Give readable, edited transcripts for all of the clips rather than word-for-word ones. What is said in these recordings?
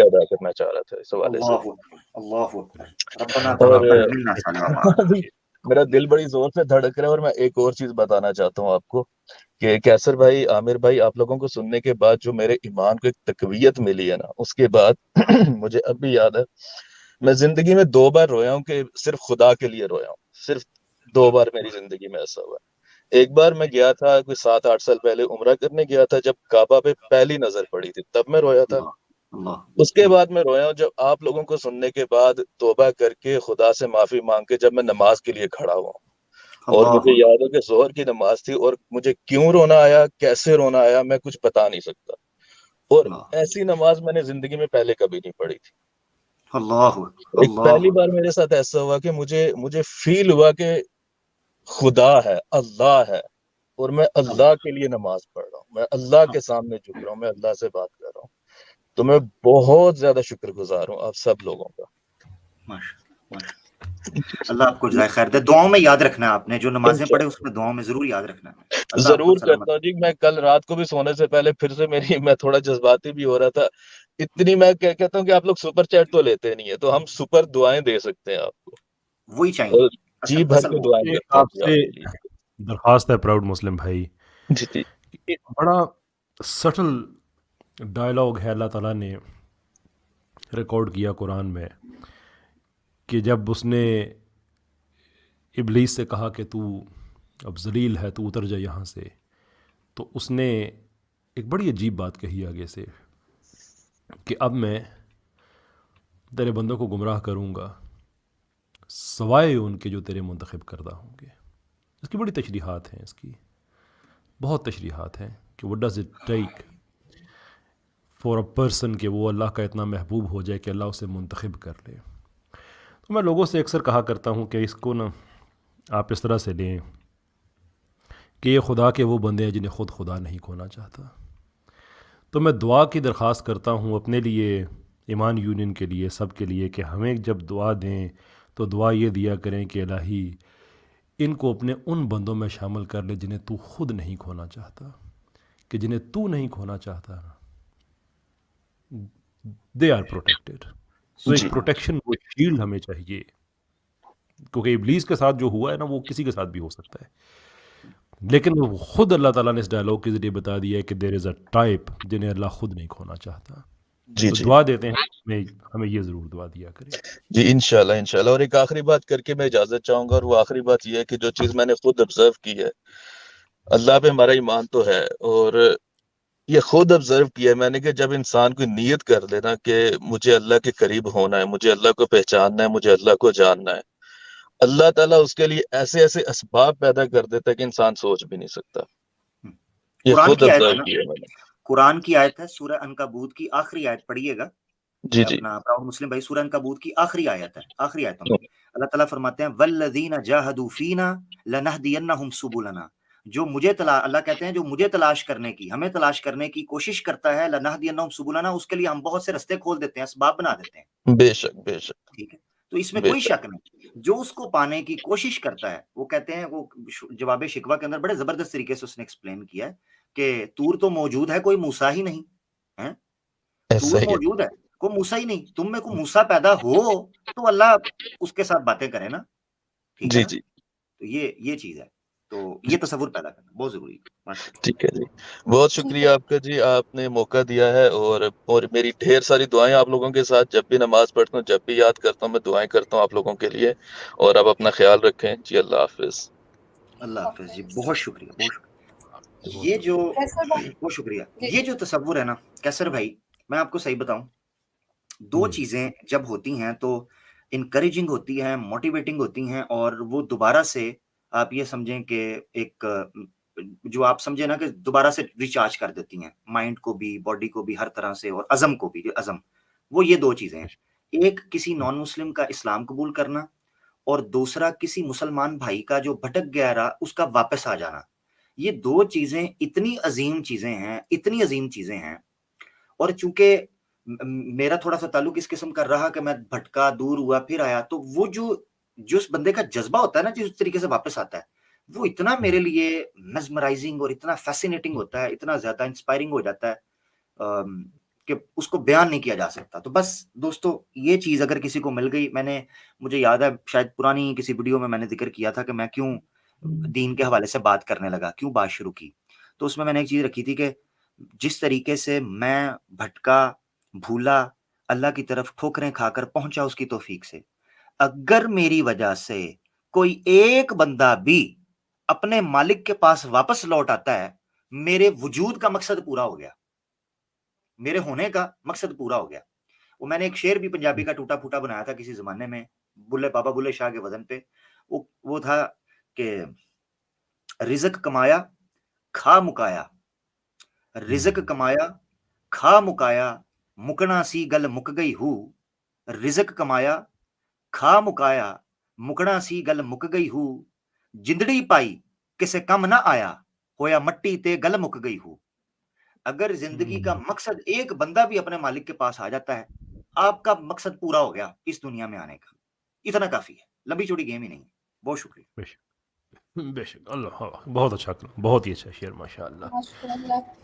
ادا کرنا چاہ رہا تھا اس حوالے سے. اللہ اکبر ربنا اور تقبل منا صلی میرا دل بڑی زور سے دھڑک رہا ہے. اور میں ایک اور چیز بتانا چاہتا ہوں آپ کو کہ کیسر بھائی، عامر بھائی، آپ لوگوں کو سننے کے بعد جو میرے ایمان کو ایک تقویت ملی ہے نا، اس کے بعد مجھے اب بھی یاد ہے میں زندگی میں 2 بار رویا ہوں کہ صرف خدا کے لیے رویا ہوں. صرف 2 بار میری زندگی میں ایسا ہوا ہے. ایک بار میں گیا تھا کوئی 7-8 سال پہلے عمرہ کرنے گیا تھا، جب کعبہ پہ پہلی نظر پڑی تھی تب میں رویا تھا. اس کے بعد میں رویا ہوں جب آپ لوگوں کو سننے کے بعد توبہ کر کے خدا سے معافی مانگ کے جب میں نماز کے لیے کھڑا ہوا ہوں. اور مجھے یاد ہے کہ ظہر کی نماز تھی اور مجھے کیوں رونا آیا، کیسے رونا آیا، میں کچھ بتا نہیں سکتا. اور ایسی نماز میں نے زندگی میں پہلے کبھی نہیں پڑھی تھی. ایک پہلی بار میرے ساتھ ایسا ہوا کہ مجھے فیل ہوا کہ خدا ہے، اللہ ہے، اور میں اللہ کے لیے نماز پڑھ رہا ہوں، میں اللہ کے سامنے جھک رہا ہوں، میں اللہ سے بات کر رہا ہوں. تو میں بہت زیادہ شکر گزار ہوں آپ سب لوگوں کا. اللہ آپ کو جزائے خیر دے. دعاؤں میں یاد رکھنا ہے، آپ نے جو نمازیں پڑھے اس میں دعاؤں میں ضرور یاد رکھنا ہے. ضرور کرتا ہوں جی. میں کل رات کو بھی سونے سے پہلے پھر سے میں تھوڑا جذباتی بھی ہو رہا تھا. اتنی میں کہتا ہوں کہ آپ لوگ سپر چیٹ تو لیتے نہیں ہے، تو ہم سپر دعائیں دے سکتے ہیں آپ کو. وہی چاہیے جی بھر کے دعائیں کرتا ہوں آپ سے درخواست ہے پراؤڈ مسلم بھائی. جی جی. ایک بڑا سٹل ڈائلاگ ہے اللہ تعالیٰ نے ریکارڈ کیا قرآن میں کہ جب اس نے ابلیس سے کہا کہ تو اب ذلیل ہے، تو اتر جا یہاں سے، تو اس نے ایک بڑی عجیب بات کہی آگے سے کہ اب میں تیرے بندوں کو گمراہ کروں گا سوائے ان کے جو تیرے منتخب کردہ ہوں گے. اس کی بڑی تشریحات ہیں، اس کی بہت تشریحات ہیں کہ what does it take for a person کہ وہ اللہ کا اتنا محبوب ہو جائے کہ اللہ اسے منتخب کر لے. تو میں لوگوں سے اکثر کہا کرتا ہوں کہ اس کو نا آپ اس طرح سے لیں کہ یہ خدا کے وہ بندے ہیں جنہیں خود خدا نہیں کھونا چاہتا. تو میں دعا کی درخواست کرتا ہوں اپنے لیے، ایمان یونین کے لیے، سب کے لیے، کہ ہمیں جب دعا دیں تو دعا یہ دیا کریں کہ الہی ان کو اپنے ان بندوں میں شامل کر لے جنہیں تو خود نہیں کھونا چاہتا، کہ جنہیں تو نہیں کھونا چاہتا دے آر پروٹیکٹڈ. تو ایک پروٹیکشن، وہ شیلڈ ہمیں چاہیے، کیونکہ ابلیس کے ساتھ جو ہوا ہے نا وہ کسی کے ساتھ بھی ہو سکتا ہے. لیکن وہ خود اللہ تعالیٰ نے اس ڈائلاگ کے ذریعے بتا دیا ہے کہ دیر از اے ٹائپ جنہیں اللہ خود نہیں کھونا چاہتا. جی تو جی دعا دیتے ہیں ہمیں یہ ضرور دعا دیا کرے. جی انشاءاللہ انشاءاللہ. اور ایک آخری بات کر کے میں اجازت چاہوں گا، اور وہ آخری بات یہ ہے کہ جو چیز میں نے خود آبزرو کی ہے، اللہ پہ ہمارا ایمان تو ہے، اور یہ خود آبزرو کیا ہے میں نے کہ جب انسان کوئی نیت کر لینا کہ مجھے اللہ کے قریب ہونا ہے، مجھے اللہ کو پہچاننا ہے، مجھے اللہ کو جاننا ہے، اللہ تعالیٰ اس کے لیے ایسے ایسے اسباب پیدا کر دیتا ہے کہ انسان سوچ بھی نہیں سکتا. یہ خود آبزرو کیا ہے میں نے. قرآن کی آیت ہے سورہ عنکبوت کی آخری آیت پڑھیے گا. جی جی. اپنا پراؤڈ مسلم بھائی، سورہ عنکبوت کی آخری آیت ہے، آخری آیتوں میں اللہ تعالیٰ فرماتے ہیں والذین جاہدوا فینا لنہدینہم سبلنا. جو مجھے اللہ کہتے ہیں جو مجھے تلاش کرنے کی، ہمیں تلاش کرنے کی کوشش کرتا ہے، لنہدینہم سبلنا، اس کے لیے ہم بہت سے رستے کھول دیتے ہیں، اسباب بنا دیتے ہیں. بے شک بے شک. ٹھیک ہے، تو اس میں کوئی شک نہیں. جو اس کو پانے کی کوشش کرتا ہے، وہ کہتے ہیں، وہ جواب شکوہ کے اندر بڑے زبردست طریقے سے اس نے ایکسپلین کیا ہے کہ طور تو موجود ہے، کوئی موسیٰ ہی نہیں ہے. طور موجود ہے، کوئی موسیٰ ہی نہیں. تم میں کوئی موسیٰ پیدا ہو تو اللہ اس کے ساتھ باتیں کرے نا. ٹھیک ہے نا. تو یہ چیز ہے. تو یہ تصور پیدا کرنا بہت ضروری ہے. ٹھیک ہے جی، بہت شکریہ آپ کا جی. آپ نے موقع دیا ہے، اور میری ڈھیر ساری دعائیں آپ لوگوں کے ساتھ. جب بھی نماز پڑھتا ہوں، جب بھی یاد کرتا ہوں، میں دعائیں کرتا ہوں آپ لوگوں کے لیے. اور آپ اپنا خیال رکھیں جی. اللہ حافظ. اللہ حافظ جی. بہت شکریہ، بہت شکریہ. یہ جو بہت شکریہ. یہ جو تصور ہے نا کیسر بھائی، میں آپ کو صحیح بتاؤں، 2 چیزیں جب ہوتی ہیں تو انکریجنگ ہوتی ہیں، موٹیویٹنگ ہوتی ہیں، اور وہ دوبارہ سے آپ یہ سمجھیں کہ ایک جو آپ سمجھیں نا کہ دوبارہ سے ریچارج کر دیتی ہیں مائنڈ کو بھی، باڈی کو بھی، ہر طرح سے، اور عزم کو بھی. عزم وہ یہ 2 چیزیں ہیں. ایک کسی نان مسلم کا اسلام قبول کرنا، اور دوسرا کسی مسلمان بھائی کا جو بھٹک گیا رہا اس کا واپس آ جانا. یہ 2 چیزیں اتنی عظیم چیزیں ہیں، اتنی عظیم چیزیں ہیں. اور چونکہ میرا تھوڑا سا تعلق اس قسم کا رہا کہ میں بھٹکا، دور ہوا، پھر آیا، تو وہ جو اس بندے کا جذبہ ہوتا ہے نا جس طریقے سے واپس آتا ہے، وہ اتنا میرے لیے میزمرائزنگ اور اتنا فیسینیٹنگ ہوتا ہے، اتنا زیادہ انسپائرنگ ہو جاتا ہے کہ اس کو بیان نہیں کیا جا سکتا. تو بس دوستو یہ چیز اگر کسی کو مل گئی, مجھے یاد ہے شاید پرانی کسی ویڈیو میں نے ذکر کیا تھا کہ میں کیوں دین کے حوالے سے بات کرنے لگا, کیوں بات شروع کی. تو اس میں نے ایک چیز رکھی تھی کہ جس طریقے سے میں بھٹکا بھولا اللہ کی طرف ٹھوکریں کھا کر پہنچا اس کی توفیق سے, اگر میری وجہ سے کوئی ایک بندہ بھی اپنے مالک کے پاس واپس لوٹ آتا ہے, میرے وجود کا مقصد پورا ہو گیا, میرے ہونے کا مقصد پورا ہو گیا. وہ میں نے ایک شعر بھی پنجابی کا ٹوٹا پھوٹا بنایا تھا کسی زمانے میں بابا بلے شاہ کے وزن پہ. وہ تھا کہ رزق کمایا کھا مکایا, رزق کمایا کھا مکایا, مکنا سی گل مک گئی ہو, رزق کمایا کھا مکایا, مکنا سی گل مک گئی ہو, جندڑی پائی کسے کم نہ آیا, ہویا مٹی تے گل مک گئی ہو. اگر زندگی کا مقصد ایک بندہ بھی اپنے مالک کے پاس آ جاتا ہے, آپ کا مقصد پورا ہو گیا اس دنیا میں آنے کا. اتنا کافی ہے, لمبی چوڑی گیم ہی نہیں. بہت شکریہ. بے شک اللہ, بہت اچھا, بہت ہی اچھا شعر, ماشاء اللہ.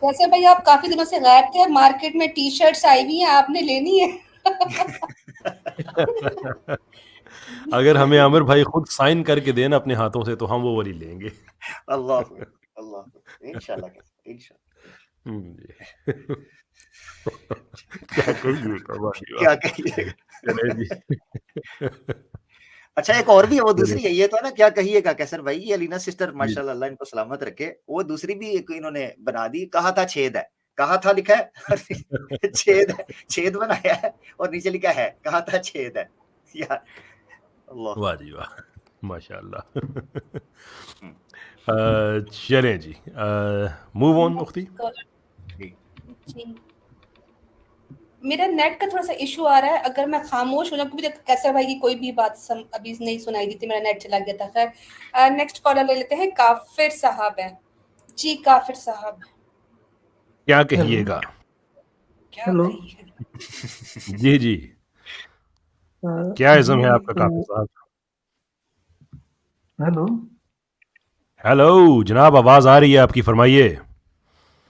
ویسے بھائی آپ کافی دنوں سے غائب تھے, مارکیٹ میں ٹی شرٹس آئی ہوئی ہیں, آپ نے لینی ہے. اگر ہمیں عامر بھائی خود سائن کر کے دینا اپنے ہاتھوں سے تو ہم وہ والی لیں گے. اللہ انشاءاللہ کیا کہیے کیا کہیے. اچھا ایک اور بھی ہے, وہ دوسری ہے, یہ تو نا کیا کہیے گا کیسر بھائی, یہ علینا سسٹر ماشاءاللہ اللہ ان کو سلامت رکھے, وہ دوسری بھی ایک انہوں نے بنا دی, کہا تھا چھید ہے, کہا تھا لکھا ہے چھید ہے, چھید بنایا ہے اور نیچے لکھا ہے کہا تھا چھید ہے. یار اللہ, واہ جی واہ, ماشاء اللہ. چلیں جی, موو آن اختی. میرا نیٹ کا تھوڑا سا ایشو آ رہا ہے, اگر میں خاموش ہو جاؤں, کیونکہ کیسر بھائی کی کوئی بھی بات ابھی نہیں سنائی دی تھی, میرا نیٹ چلا گیا تھا. خیر نیکسٹ کالر لے لیتے ہیں, کافر صاحب ہے جی. کافر صاحب کیا کہیے گا. ہیلو جی جی, کیا عزم ہے آپ کا کافر صاحب. ہیلو ہیلو جناب, آواز آ رہی ہے آپ کی, فرمائیے.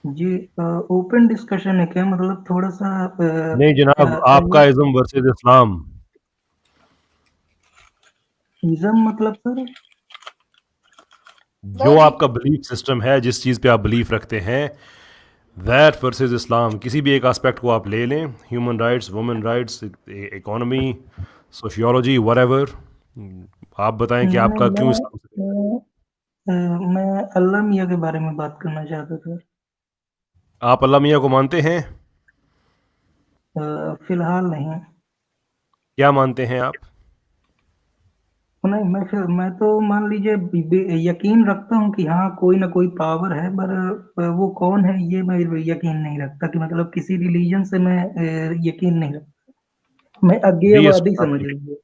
جی اوپن ڈسکشن ہے کیا, مطلب تھوڑا سا نہیں جناب, آپ کا ازم ورسز اسلام. ازم مطلب سر جو آپ کا بلیف سسٹم ہے, جس چیز پہ آپ بلیف رکھتے ہیں, دیٹ ورسز اسلام. کسی بھی ایک آسپیکٹ کو آپ لے لیں, human rights, women rights, economy, sociology, whatever, آپ بتائیں کہ آپ کا کیوں اسلام سے. میں اللہ میاں کے بارے میں بات کرنا چاہتا تھا. آپ اللہ میاں کو مانتے ہیں؟ فی الحال نہیں. کیا مانتے ہیں آپ؟ نہیں, میں تو مان لیجیے یقین رکھتا ہوں کہ ہاں کوئی نہ کوئی پاور ہے, پر وہ کون ہے یہ میں یقین نہیں رکھتا, کہ مطلب کسی ریلیجن سے میں یقین نہیں رکھتا. میں اگیوادی سمجھ لیجیے.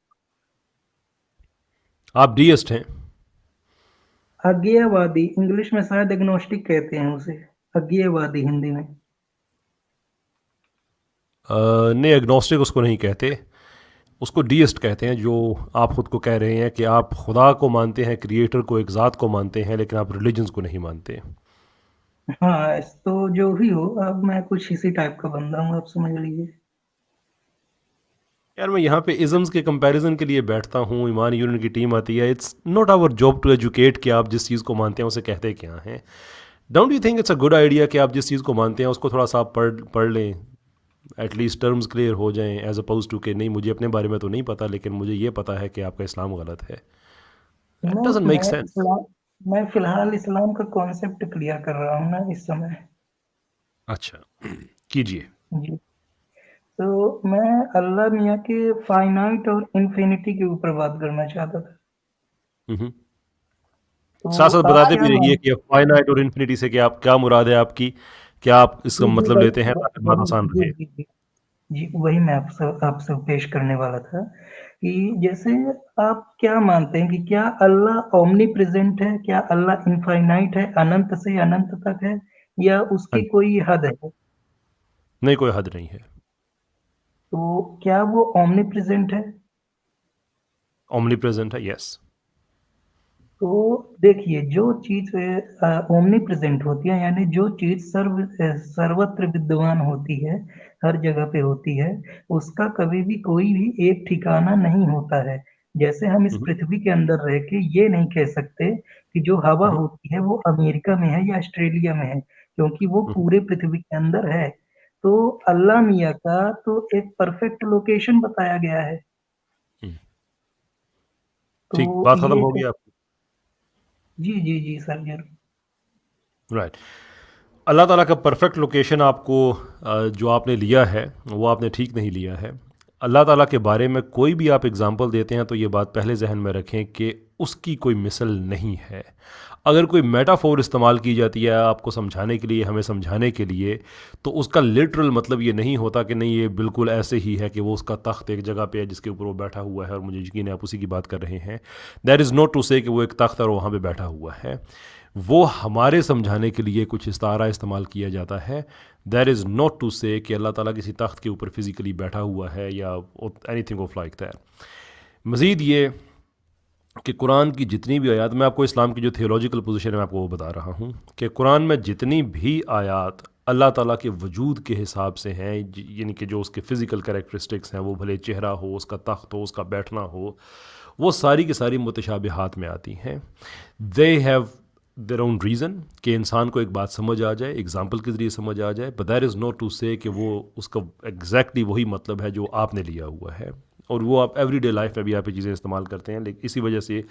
آپ ڈیسٹ ہیں؟ اگیوادی انگلش میں شاید ایگنوسٹک کہتے ہیں اسے, اگیوادی ہندی میں. نہیں, ایگنوسٹک اس کو نہیں کہتے, اس کو ڈیسٹ کہتے ہیں. جو آپ خود کو کہہ رہے ہیں کہ آپ خدا کو مانتے ہیں, کریٹر کو, ایک ذات کو مانتے ہیں, لیکن آپ ریلیجنز کو نہیں مانتے. ہاں تو جو بھی ہو, اب میں کچھ اسی ٹائپ کا بندہ ہوں, آپ سمجھ لیجیے. یار میں یہاں پہ ازمز کے کمپیریزن کے لیے بیٹھتا ہوں, ایمان یونین کی ٹیم آتی ہے. It's not our job to educate کہ آپ جس چیز کو مانتے ہیں اسے کہتے کیا ہیں. Don't you think it's a good idea کہ آپ جس چیز کو مانتے ہیں اس کو تھوڑا سا آپ پڑھ لیں, ایٹ لیسٹ ٹرمز کلیئر ہو جائیں, ایز اپوز ٹو کہ نہیں مجھے اپنے بارے میں تو نہیں پتہ, لیکن مجھے یہ پتہ ہے کہ آپ کا اسلام غلط ہے. That doesn't make sense. میں فی الحال اسلام کا کانسیپٹ کلیئر کر رہا ہوں نا اس سمے. اچھا کیجیے. جی تو میں اللہ میاں کے فائنائٹ اور انفینٹی کے اوپر بات کرنا چاہتا تھا. ساتھ ساتھ بتاتے بھی رہیے کہ فائنائٹ اور انفینٹی سے کیا کیا مراد ہے آپ کی, کیا آپ اس کا مطلب لیتے ہیں تاکہ بات آسان رہے. جی وہی میں آپ سے پیش کرنے والا تھا کہ جیسے آپ کیا مانتے ہیں کہ کیا اللہ اومنی پریزنٹ ہے, کیا اللہ انفائنائٹ ہے, اننت سے اننت تک ہے, یا اس کی کوئی حد ہے؟ نہیں, کوئی حد نہیں ہے. تو کیا وہ اومنی پریزنٹ ہے؟ اومنی پریزنٹ ہے, یس. तो देखिए, जो चीज ओमनी प्रेजेंट होती है, यानी जो चीज सर्वत्र विद्यमान होती है, हर जगह पे होती है, उसका कभी भी कोई भी एक ठिकाना नहीं होता है। जैसे हम इस पृथ्वी के अंदर रह के ये नहीं कह सकते कि जो हवा होती है वो अमेरिका में है या ऑस्ट्रेलिया में है, क्योंकि वो पूरे पृथ्वी के अंदर है। तो अल्लाह मियाँ का तो एक परफेक्ट लोकेशन बताया गया है। ठीक, तो बात खत्म ये हो गई आपकी? जी सर जरूर। राइट। अल्लाह ताला का परफेक्ट लोकेशन आपको जो आपने लिया है वो आपने ठीक नहीं लिया है। अल्लाह ताला के बारे में कोई भी आप एग्ज़ाम्पल देते हैं तो ये बात पहले जहन में रखें कि उसकी कोई मिसल नहीं है। अगर कोई मेटाफोर इस्तेमाल की जाती है आपको समझाने के लिए, हमें समझाने के लिए, तो उसका लिटरल मतलब ये नहीं होता कि नहीं ये बिल्कुल ऐसे ही है कि वो उसका तख्त एक जगह पे है जिसके ऊपर वो बैठा हुआ है और मुझे यकीन है आप उसी की बात कर रहे हैं। That is not to say कि वो एक तख्त और वहाँ पे बैठा हुआ है। वो हमारे समझाने के लिए कुछ इस्तारा इस्तेमाल किया जाता है। That is not to say कि अल्लाह ताला किसी तख्त के ऊपर फिज़िकली बैठा हुआ है या एनीथिंग ऑफ लाइक दैट। मज़ीद ये कि कुरान की जितनी भी आयत, मैं आपको इस्लाम की जो थियोलॉजिकल पोजीशन है मैं आपको वो बता रहा हूँ कि कुरान में जितनी भी आयत अल्लाह ताला के वजूद के हिसाब से हैं, यानी कि जो उसके फ़िज़िकल कैरेक्टरिस्टिक्स हैं, वो भले चेहरा हो, उसका तख्त हो, उसका बैठना हो, वो सारी की सारी मुतशाबिहात में आती हैं। They have their own reason कि इंसान को एक बात समझ आ जाए, एग्जाम्पल के ज़रिए समझ आ जाए, but that is not to say कि वो उसका एग्जैक्टली वही मतलब है जो आपने लिया हुआ है। और वो आप एवरीडे लाइफ में भी आप ये चीज़ें इस्तेमाल करते हैं, लेकिन इसी वजह से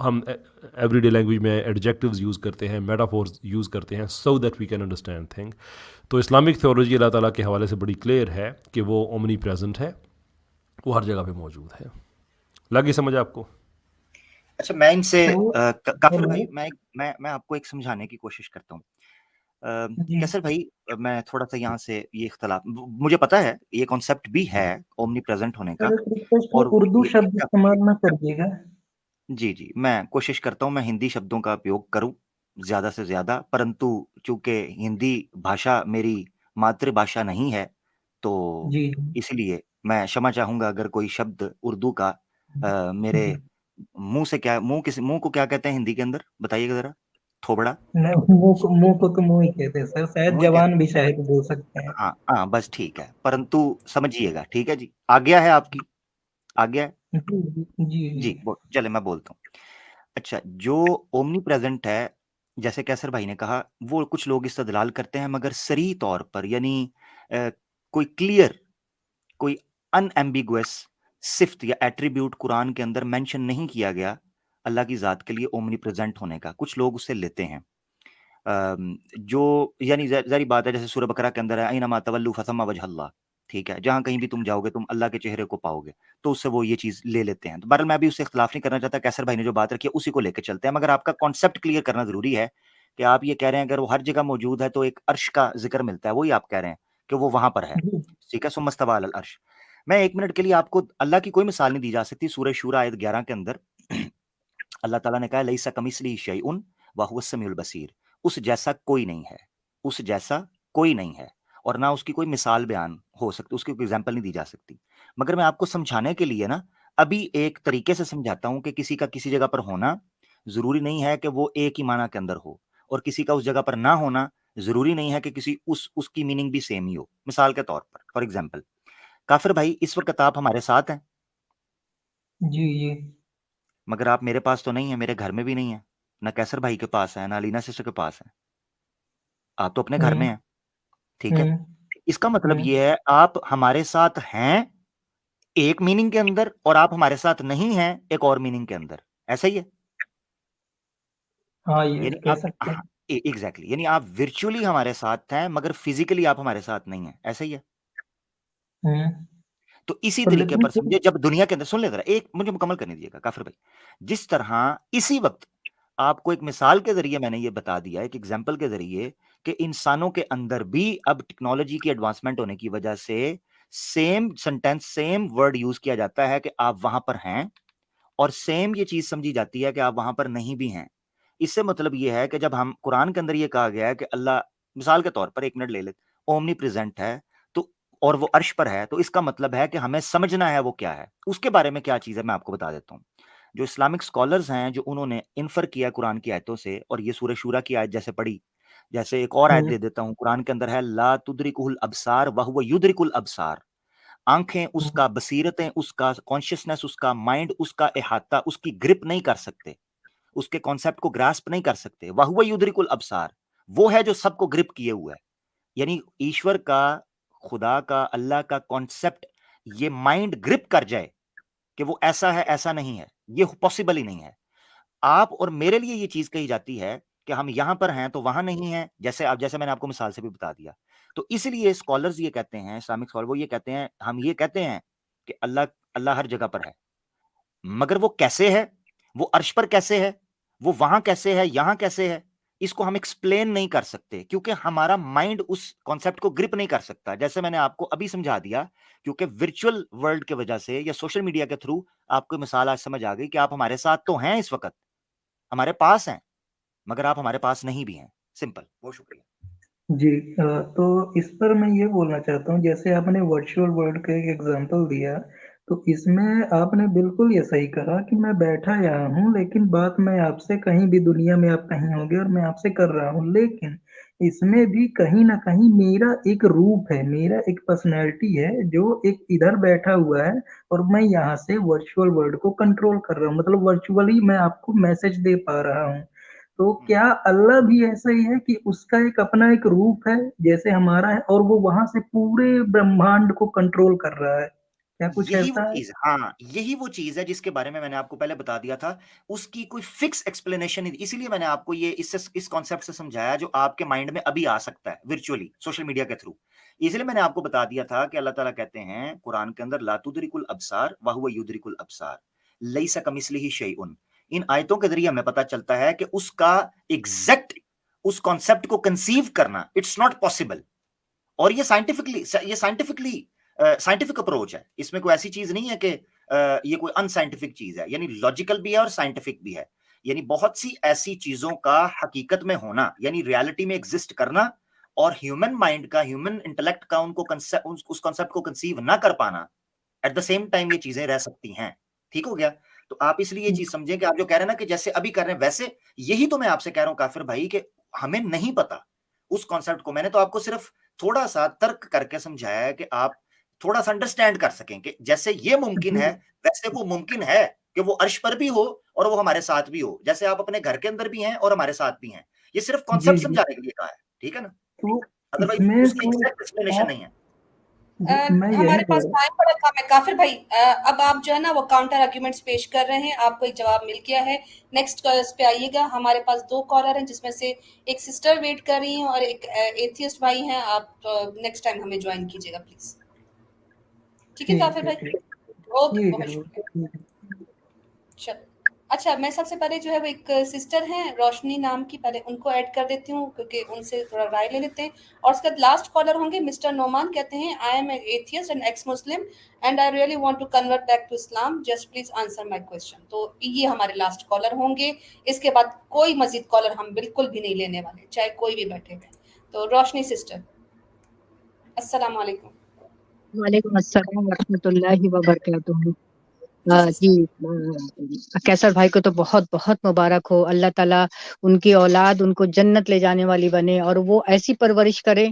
हम एवरीडे लैंग्वेज में एडजेक्टिव्स यूज़ करते हैं, मेटाफोर्स यूज़ करते हैं, so that we can understand thing. तो इस्लामिक थियोलॉजी अल्लाह ताला के हवाले से बड़ी क्लियर है कि वो ओमनी प्रेजेंट है, वो हर जगह पे मौजूद है। लगी समझ आपको? अच्छा, मैं इनसे तो काफिर हेलो भाई, मैं आपको एक समझाने की कोशिश करता हूँ। जी कैसर भाई, मैं थोड़ा सा यहाँ से ये इख्तलाफ, मुझे पता है ये कॉन्सेप्ट भी है ओमनी प्रेजेंट होने का, सर, एक रिक्वेस्ट है, और उर्दू ये शब्द इस्तेमाल ना करिएगा। जी, मैं कोशिश करता हूँ मैं हिंदी शब्दों का उपयोग करूँ ज़्यादा से ज़्यादा, परंतु चूँकि हिंदी भाषा मेरी मातृभाषा नहीं है, तो जी इसलिए मैं क्षमा चाहूँगा अगर कोई शब्द उर्दू का मेरे जी मुँह को क्या कहते हैं हिंदी के अंदर? बताइएगा ज़रा? थोबड़ा? नहीं, मुंह को तो मुंह ही कहते हैं सर, शायद मुँह ही कहते जवान हैं? भी शायद बोल सकते हैं। हाँ, हाँ, बस ठीक है, परंतु समझिएगा, ठीक है जी? आज्ञा है आपकी? आज्ञा है? जी जी, चलिए मैं बोलता हूँ। अच्छा, जो ओमनी प्रेजेंट है, जैसे कैसर भाई ने कहा, वो कुछ लोग इस्तेदलाल करते हैं मगर सरीह तौर पर, यानी कोई क्लियर, कोई अनएम्बिगुअस सिफ्त या एट्रीब्यूट कुरान के अंदर मेंशन नहीं किया गया अल्लाह की ज़ात के लिए ओमनी प्रेजेंट होने का। कुछ लोग उससे लेते हैं। जो यानी ज़ाहिर बात है, जैसे सूरह बकरा के अंदर है, ऐनमा तवल्लू फसम्मा वजहल्लाह, ठीक है? जहाँ कहीं भी तुम जाओगे तुम अल्लाह के चेहरे को पाओगे। तो उससे वो ये चीज़ ले लेते हैं। तो बहरहाल मैं भी उससे इख्तिलाफ नहीं करना चाहता, कैसर भाई ने जो बात रखी है उसी को लेके चलते हैं। मगर आपका कॉन्सेप्ट क्लियर करना ज़रूरी है कि आप ये कह रहे हैं अगर वो हर जगह मौजूद है तो एक अर्श का ज़िक्र मिलता है, वही आप कह रहे हैं कि वो वहाँ पर है, जी ठीक है? सुम्मा इस्तवा अलल अर्श। मैं 1 मिनट के लिए आपको अल्लाह की कोई मिसाल नहीं दी जा सकती। सूरह शूरा आयत 11 के अंदर अल्लाह ताला ने कहा लैसा कमिस्लिही शैउन व हुवस समीउल बसीर। उस जैसा कोई नहीं है, उस जैसा कोई नहीं है, और ना उसकी कोई मिसाल बयान हो सकती, उसकी कोई एग्जाम्पल नहीं दी जा सकती। मगर मैं आपको समझाने के लिए ना अभी एक तरीके से समझाता हूँ कि किसी का किसी जगह पर होना ज़रूरी नहीं है कि वो एक ही माना के अंदर हो, और किसी का उस जगह पर ना होना ज़रूरी नहीं है कि किसी उसकी मीनिंग भी सेम ही हो। मिसाल के तौर पर फॉर एग्ज़ाम्पल, काफ़िर भाई इस वक़्त आप हमारे साथ हैं, जी मगर आप मेरे पास तो नहीं हैं, मेरे घर में भी नहीं हैं, ना कैसर भाई के पास है, ना अलीना सिस्टर के पास है। आप तो अपने घर में हम्म हैं, ठीक है? हम्म इसका मतलब हम्म ये है आप हमारे साथ हैं एक मीनिंग के अंदर, और आप हमारे साथ नहीं हैं एक और मीनिंग के अंदर। ऐसा ही है? हाँ, ये यानी कह आप, सकते हैं। हाँ, एग्ज़ैक्टली, यानी आप वर्चुअली हमारे साथ हैं मगर फिज़िकली आप हमारे साथ नहीं हैं। ऐसा ही है? हम्म तो इसी तो तरीके लेकिन पर फिर समझिए, जब दुनिया के अंदर, सुन ले ज़रा, एक मुझे मुकम्मल करने दीजिएगा काफ़िर भाई। जिस तरह इसी वक़्त आपको एक मिसाल के ज़रिए मैंने ये बता दिया, एक एग्ज़ाम्पल के ज़रिए, कि इंसानों के अंदर भी अब टेक्नोलॉजी की एडवांसमेंट होने की वजह से same sentence, same word use किया जाता है कि आप वहाँ पर हैं, और सेम ये चीज़ समझी जाती है कि आप वहाँ पर नहीं भी हैं। इससे मतलब ये है कि जब हम कुरान के अंदर ये कहा गया है कि अल्लाह, मिसाल के तौर पर 1 मिनट ले लेते, ओमनी प्रेज़ेंट है, तो और वो अर्श पर है, तो इसका मतलब है कि हमें समझना है वो क्या है। उसके बारे में क्या चीज़ है मैं आपको बता देता हूँ। جو اسلامک اسکالرز ہیں جو انہوں نے انفر کیا قرآن کی آیتوں سے, اور یہ سورہ شورا کی آیت جیسے پڑھی, جیسے ایک اور آیت دے دیتا ہوں, قرآن کے اندر ہے لا تدرکہ الابصار وہو یدرک الابصار, آنکھیں اس کا, بصیرتیں اس کا, کانشیسنس اس کا, مائنڈ اس کا احاطہ, اس کی گرپ نہیں کر سکتے, اس کے کانسیپٹ کو گراسپ نہیں کر سکتے. وہو یدرک الابصار, وہ ہے جو سب کو گرپ کیے ہوا ہے. یعنی ایشور کا, خدا کا, اللہ کا کانسیپٹ یہ مائنڈ گرپ کر جائے کہ وہ ایسا ہے ایسا نہیں ہے, یہ پاسبل ہی نہیں ہے. آپ اور میرے لیے یہ چیز کہی جاتی ہے کہ ہم یہاں پر ہیں تو وہاں نہیں ہیں, جیسے میں نے آپ کو مثال سے بھی بتا دیا. تو اس لیے اسکالرز یہ کہتے ہیں, اسلامک اسکالر وہ یہ کہتے ہیں, ہم یہ کہتے ہیں کہ اللہ ہر جگہ پر ہے, مگر وہ کیسے ہے, وہ عرش پر کیسے ہے, وہ وہاں کیسے ہے, یہاں کیسے ہے, اس کو ہم ایکسپلین نہیں کر سکتے کیونکہ ہمارا مائنڈ اس کانسیپٹ کو گرپ نہیں کر سکتا. جیسے میں نے آپ کو ابھی سمجھا دیا, کیونکہ ورچوئل ورلڈ کی وجہ سے یا سوشل میڈیا کے تھرو آپ کو مثال آج سمجھ آ گئی کہ آپ ہمارے ساتھ تو ہیں, اس وقت ہمارے پاس ہیں, مگر آپ ہمارے پاس نہیں بھی ہیں. سمپل. بہت شکریہ. جی تو اس پر میں یہ بولنا چاہتا ہوں, جیسے آپ نے ورچوئل ورلڈ کا ایک ایگزامپل دیا, تو اس میں آپ نے بالکل یہ صحیح کہا کہ میں بیٹھا یہاں ہوں, لیکن بات میں آپ سے کہیں بھی دنیا میں آپ کہیں ہوں گے اور میں آپ سے کر رہا ہوں, لیکن اس میں بھی کہیں نہ کہیں میرا ایک روپ ہے, میرا ایک پرسنالٹی ہے جو ایک ادھر بیٹھا ہوا ہے, اور میں یہاں سے ورچوئل ورلڈ کو کنٹرول کر رہا ہوں, مطلب ورچوئلی میں آپ کو میسج دے پا رہا ہوں. تو کیا اللہ بھی ایسا ہی ہے کہ اس کا ایک اپنا ایک روپ ہے جیسے ہمارا ہے, اور وہ وہاں سے پورے برہمانڈ کو کنٹرول کر رہا ہے؟ کیا کچھ یہی وہ ایسا ہے؟ چیز, ہاں یہی وہ چیز ہے جس کے بارے میں نے آپ کو پہلے بتا دیا تھا. اس کی کوئی فکس ایکسپلینیشن نہیں, اسی لیے میں نے آپ کو یہ اس کانسیپٹ سے سمجھایا جو آپ کے مائنڈ میں ابھی آ سکتا ہے ورچولی سوشل میڈیا کے تھرو. اس لیے میں نے آپ کو بتا دیا تھا کہ اللہ تعالیٰ کہتے ہیں قرآن کے اندر لا تدرک الابصار وہو یدرک الابصار لیس کمثلہ شیء. ان آیتوں کے ذریعے ہمیں پتہ چلتا ہے کہ اس کا ایگزیکٹ اس کانسیپٹ کو کنسیو کرنا اٹس ناٹ پاسبل. اور یہ سائنٹیفک اپروچ ہے, اس میں کوئی ایسی چیز نہیں ہے کہ یہ کوئی ان سائنٹیفک چیز ہے, یعنی لاجیکل بھی ہے اور سائنٹیفک بھی ہے. یعنی بہت سی ایسی چیزوں کا حقیقت میں ہونا, یعنی ریالٹی میں ایگزسٹ کرنا, اور ہیومن مائنڈ کا, ہیومن انٹلیکٹ کا اس کانسیپٹ کو کنسیو نہ کر پانا, ایٹ دا سیم ٹائم یہ چیزیں رہ سکتی ہیں. ٹھیک ہو گیا؟ تو آپ اس لیے یہ چیز سمجھیں کہ آپ جو کہہ رہے ہیں نا کہ جیسے ابھی کر رہے ہیں ویسے, یہی تو میں آپ سے کہہ رہا ہوں کافر بھائی کہ ہمیں نہیں پتا اس کانسیپٹ کو. میں نے تو آپ کو صرف تھوڑا سا ترک کر کے سمجھایا ہے کہ آپ تھوڑا سا انڈرسٹینڈ کر سکیں کہ جیسے یہ ممکن ہے ویسے وہ ممکن ہے کہ وہ عرش پر بھی ہو اور وہ ہمارے ساتھ بھی ہو, جیسے آپ اپنے گھر کے اندر بھی ہیں اور ہمارے ساتھ بھی ہیں. یہ صرف کانسیپٹ سمجھانے کے لیے کہا ہے, ٹھیک ہے نا؟ تو اس ادروائز میں اس کی ایگزیکٹ ایکسپلینیشن نہیں ہے. میں یہی ہمارے پاس کہہ ٹائم بڑا کم ہے کافر بھائی. اب آپ جو ہے نا وہ کاؤنٹر آرگیومنٹس پیش کر رہے ہیں, آپ کو ایک جواب مل گیا ہے. نیکسٹ کالرز پہ آئیے گا. ہمارے پاس 2 کالر ہیں جس میں سے ایک سسٹر ویٹ کر رہی ہیں اور ایک ایتھیسٹ بھائی ہیں. آپ نیکسٹ ٹائم ہمیں جوائن کیجیے گا پلیز. ٹھیک ہے کافر بھائی؟ اوکے, بہت شکریہ. چلو اچھا, میں سب سے پہلے جو ہے وہ ایک سسٹر ہیں روشنی نام کی, پہلے ان کو ایڈ کر دیتی ہوں کیونکہ ان سے تھوڑا رائے لے لیتے ہیں. اور اس کے بعد لاسٹ کالر ہوں گے مسٹر نعمان, کہتے ہیں I am an atheist and ex Muslim and I really want to convert back to Islam, just please answer my question. تو یہ ہمارے لاسٹ کالر ہوں گے. اس کے بعد کوئی مزید کالر ہم بالکل بھی نہیں لینے والے, چاہے کوئی بھی بیٹھے ہوئے. تو روشنی سسٹر, السلام علیکم. وعلیکم السلام ورحمۃ اللہ وبرکاتہ. جی کیسر بھائی کو تو بہت بہت مبارک ہو. اللہ تعالیٰ ان کی اولاد ان کو جنت لے جانے والی بنے, اور وہ ایسی پرورش کرے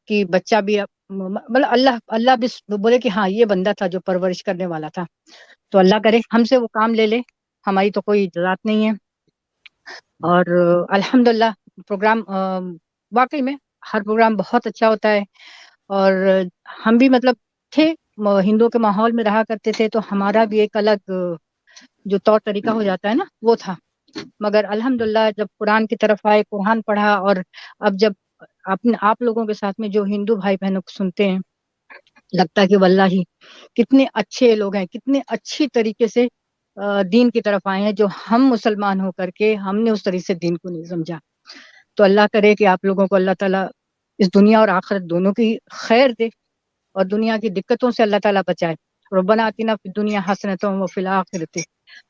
کہ بچہ بھی مطلب اللہ بھی بولے کہ ہاں یہ بندہ تھا جو پرورش کرنے والا تھا. تو اللہ کرے ہم سے وہ کام لے لے, ہماری تو کوئی ذات نہیں ہے. اور الحمدللہ پروگرام واقعی میں ہر پروگرام بہت اچھا ہوتا ہے. اور ہم بھی مطلب تھے ہندوؤں کے ماحول میں رہا کرتے تھے, تو ہمارا بھی ایک الگ جو طور طریقہ ہو جاتا ہے نا وہ تھا. مگر الحمدللہ جب قرآن کی طرف آئے, قرآن پڑھا, اور اب جب آپ لوگوں کے ساتھ میں جو ہندو بھائی بہنوں کو سنتے ہیں, لگتا ہے کہ واللہ کتنے اچھے لوگ ہیں, کتنے اچھی طریقے سے دین کی طرف آئے ہیں, جو ہم مسلمان ہو کر کے ہم نے اس طریقے سے دین کو نہیں سمجھا. تو اللہ کرے کہ آپ لوگوں کو اللہ تعالیٰ اس دنیا اور آخرت دونوں کی خیر دے, اور دنیا کی دقتوں سے اللہ تعالیٰ بچائے. ربنا آتنا فی الدنیا حسنۃ وفی الآخرۃ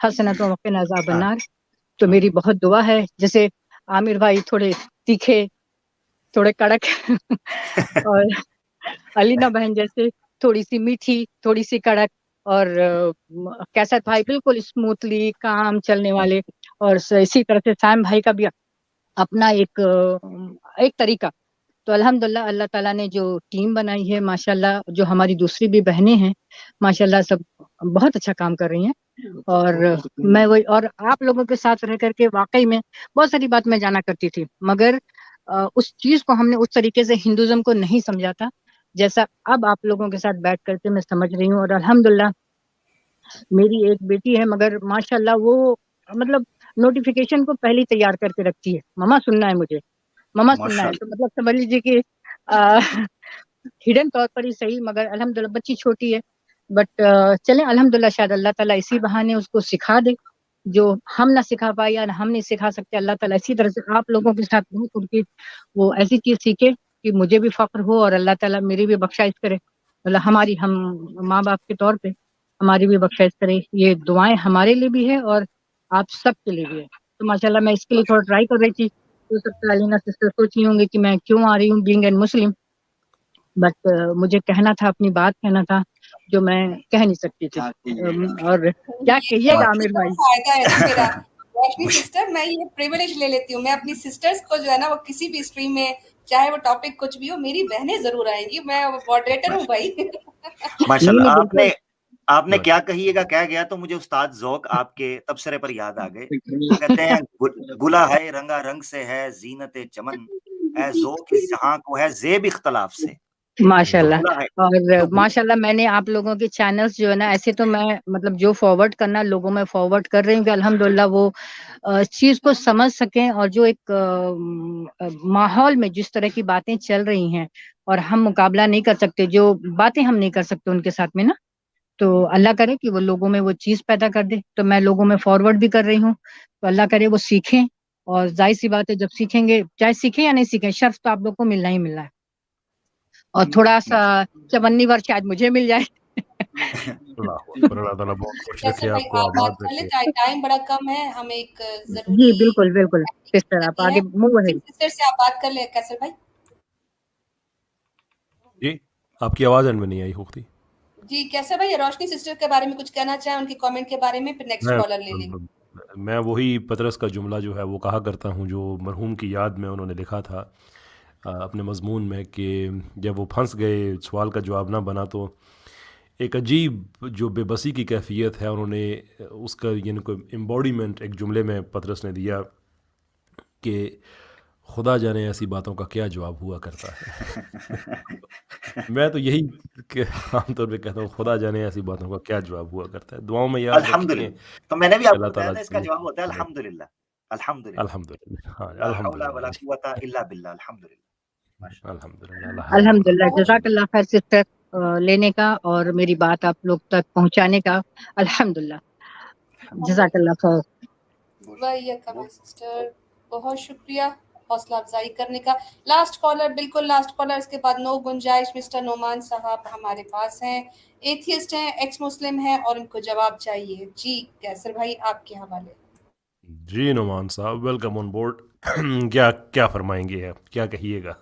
حسنۃ وقنا عذاب النار. تو میری بہت دعا ہے, جیسے عامر بھائی تھوڑے تیکھے, تھوڑے کڑک, اور علینا بہن جیسے تھوڑی سی میٹھی, تھوڑی سی کڑک, اور کیسر بھائی بالکل اسموتھلی کام چلنے والے، اور اسی طرح سے سام بھائی کا بھی اپنا ایک طریقہ. تو الحمدللہ اللہ تعالیٰ نے جو ٹیم بنائی ہے ماشاءاللہ، جو ہماری دوسری بھی بہنیں ہیں ماشاءاللہ سب بہت اچھا کام کر رہی ہیں. اور میں وہی، اور آپ لوگوں کے ساتھ رہ کر کے واقعی میں بہت ساری بات میں جانا کرتی تھی، مگر اس چیز کو ہم نے اس طریقے سے ہندوازم کو نہیں سمجھا تھا جیسا اب آپ لوگوں کے ساتھ بیٹھ کر کے میں سمجھ رہی ہوں. اور الحمدللہ میری ایک بیٹی ہے، مگر ماشاءاللہ وہ مطلب نوٹیفیکیشن کو پہلے تیار کر کے رکھتی ہے، ماما سننا ہے مجھے، ماما سننا ہے. تو مطلب سمجھ لیجیے کہ ہڈن طور پر ہی صحیح، مگر الحمدللہ بچی چھوٹی ہے. بٹ چلیں الحمدللہ، شاید اللہ تعالیٰ اسی بہانے اس کو سکھا دے جو ہم نہ سکھا پائے یا ہم نہیں سکھا سکتے. اللہ تعالیٰ اسی طرح سے آپ لوگوں کے ساتھ ان کی وہ ایسی چیز سیکھے کہ مجھے بھی فخر ہو، اور اللہ تعالیٰ میری بھی بخشائش کرے. اللہ ہماری، ہم ماں باپ کے طور پہ ہماری بھی بخشائش کرے. یہ دعائیں ہمارے لیے بھی ہے اور آپ سب کے لیے بھی ہے. تو ماشاءاللہ میں اس کے لیے تھوڑا ٹرائی کر رہی تھی. تو سب سے علینا سسٹر سوچی ہوں گے کہ میں کیوں آ رہی ہوں بینگ اینڈ مسلم، بٹ مجھے کہنا تھا، اپنی بات کہنا تھا جو میں کہہ نہیں سکتی تھی. اور کیا کہیے گا عامر بھائی؟ فائدہ ہے نا میرا روشنی سسٹر، میں یہ پریویلیج لے لیتی ہوں، میں اپنی سسٹرز کو جو ہے نا وہ کسی بھی اسٹریم میں چاہے وہ ٹاپک کچھ بھی ہو، میری بہنیں ضرور آئیں گی. میں ماڈریٹر ہوں بھائی. ماشاءاللہ آپ نے کیا کہیے گا کہہ گیا تو مجھے استاد ذوق آپ کے تبصرے پر یاد آ گئے. وہ کہتے ہیں گلا ہے رنگا رنگ سے ہے زینت چمن، اے ذوق اس جہاں کو ہے زیب اختلاف سے. ماشاءاللہ. اور ماشاءاللہ میں نے آپ لوگوں کے چینلز جو ہے نا، ایسے تو میں مطلب جو فارورڈ کرنا لوگوں میں فارورڈ کر رہی ہوں کہ الحمدللہ وہ چیز کو سمجھ سکیں، اور جو ایک ماحول میں جس طرح کی باتیں چل رہی ہیں اور ہم مقابلہ نہیں کر سکتے، جو باتیں ہم نہیں کر سکتے ان کے ساتھ میں نا، تو اللہ کرے کہ وہ لوگوں میں وہ چیز پیدا کر دے. تو میں لوگوں میں فارورڈ بھی کر رہی ہوں، تو اللہ کرے وہ سیکھیں. اور ظاہر سی بات ہے جب سیکھیں گے، چاہے سیکھیں یا نہیں سیکھیں، شرف تو آپ لوگ کو ملنا ہی ملنا ہے. اور تھوڑا سا 54 ور شاید مجھے مل جائے. اللہ تعالیٰ بہت خوش رکھے آپ کو، آباد رکھے. ٹائم بڑا کم ہے، ہمیں ایک ضروری جی بالکل بالکل سسٹر، آپ آگے موو اہیڈ. سسٹر سے آپ بات کر لیں کیسر بھائی. جی آپ کی آواز اینڈ میں نہیں آئی ہوتی. جی کیسر بھائی روشنی سسٹر کے بارے میں کچھ کہنا چاہیں، ان کی کامنٹ کے بارے میں، پھر نیکسٹ کالر لے لیں. میں وہی پطرس کا جملہ جو ہے وہ کہا کرتا ہوں جو مرحوم کی یاد میں انہوں نے لکھا تھا اپنے مضمون میں، کہ جب وہ پھنس گئے، سوال کا جواب نہ بنا، تو ایک عجیب جو بے بسی کی کیفیت ہے انہوں نے اس کا یعنی کوئی امبوڈیمنٹ ایک جملے میں پطرس نے دیا کہ خدا جانے ایسی باتوں کا کیا جواب ہوا کرتا ہے. میں تو یہی کہ عام طور پہ کہتا ہوں خدا جانے ایسی باتوں کا کیا جواب ہوا کرتا ہے. دعاؤں میں یاد رکھیں. تو میں نے بھی آپ کو اللہ بتایا تعالیٰ تھا اس کا جواب ہوتا ہے الحمدللہ. الحمدللہ الحمدللہ. ہاں لا حول ولا الحمدللہ. قوت الا باللہ. الحمدللہ. الحمدللہ. الحمدللہ. جزاک اللہ خیر سسٹر لینے کا اور میری بات آپ لوگ تک پہنچانے کا. الحمدللہ. جزاک اللہ خیر. سسٹر بہت شکریہ حوصلہ افزائی کرنے کا. لاسٹ کالر، بالکل لاسٹ کالر، اس کے بعد نو گنجائش. مسٹر نعمان صاحب ہمارے پاس ہیں، ایتھیسٹ ہیں، ایکس مسلم ہیں، اور ان کو جواب چاہیے. جی کیسر بھائی آپ کے حوالے. جی نعمان صاحب ویلکم آن بورڈ. کیا فرمائیں گے آپ، کیا کہیے گا؟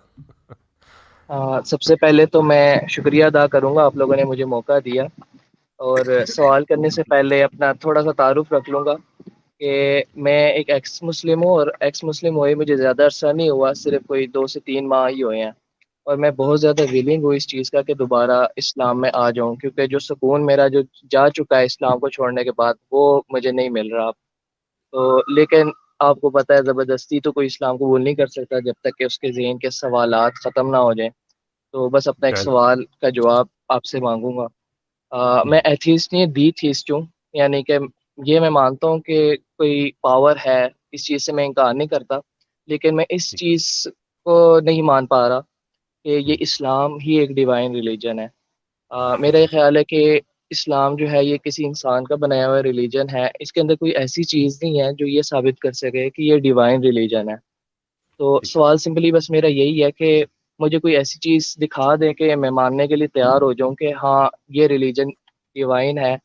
سب سے پہلے تو میں شکریہ ادا کروں گا، آپ لوگوں نے مجھے موقع دیا. اور سوال کرنے سے پہلے اپنا تھوڑا سا تعارف رکھ لوں گا کہ میں ایک ایکس مسلم ہوں، اور ایکس مسلم ہوئے مجھے زیادہ عرصہ نہیں ہوا، صرف کوئی 2 سے 3 ماہ ہی ہوئے ہیں. اور میں بہت زیادہ ویلنگ ہوں اس چیز کا کہ دوبارہ اسلام میں آ جاؤں، کیونکہ جو سکون میرا جو جا چکا ہے اسلام کو چھوڑنے کے بعد وہ مجھے نہیں مل رہا. تو لیکن آپ کو پتہ ہے زبردستی تو کوئی اسلام قبول نہیں کر سکتا جب تک کہ اس کے ذہن کے سوالات ختم نہ ہو جائیں. تو بس اپنا ایک سوال کا جواب آپ سے مانگوں گا. میں ایتھیسٹ نہیں دی تھیسٹ ہوں، یعنی کہ یہ میں مانتا ہوں کہ کوئی پاور ہے، اس چیز سے میں انکار نہیں کرتا، لیکن میں اس چیز کو نہیں مان پا رہا کہ یہ اسلام ہی ایک ڈیوائن ریلیجن ہے. میرا یہ خیال ہے کہ اسلام جو ہے یہ کسی انسان کا بنایا ہوا ریلیجن ہے، اس کے اندر کوئی ایسی چیز نہیں ہے جو یہ ثابت کر سکے کہ یہ ڈیوائن ریلیجن ہے. تو سوال سمپلی بس میرا یہی ہے کہ مجھے کوئی ایسی چیز دکھا دیں کہ میں ماننے کے لیے تیار ہو جاؤں کہ ہاں یہ ریلیجن ڈیوائن ہے،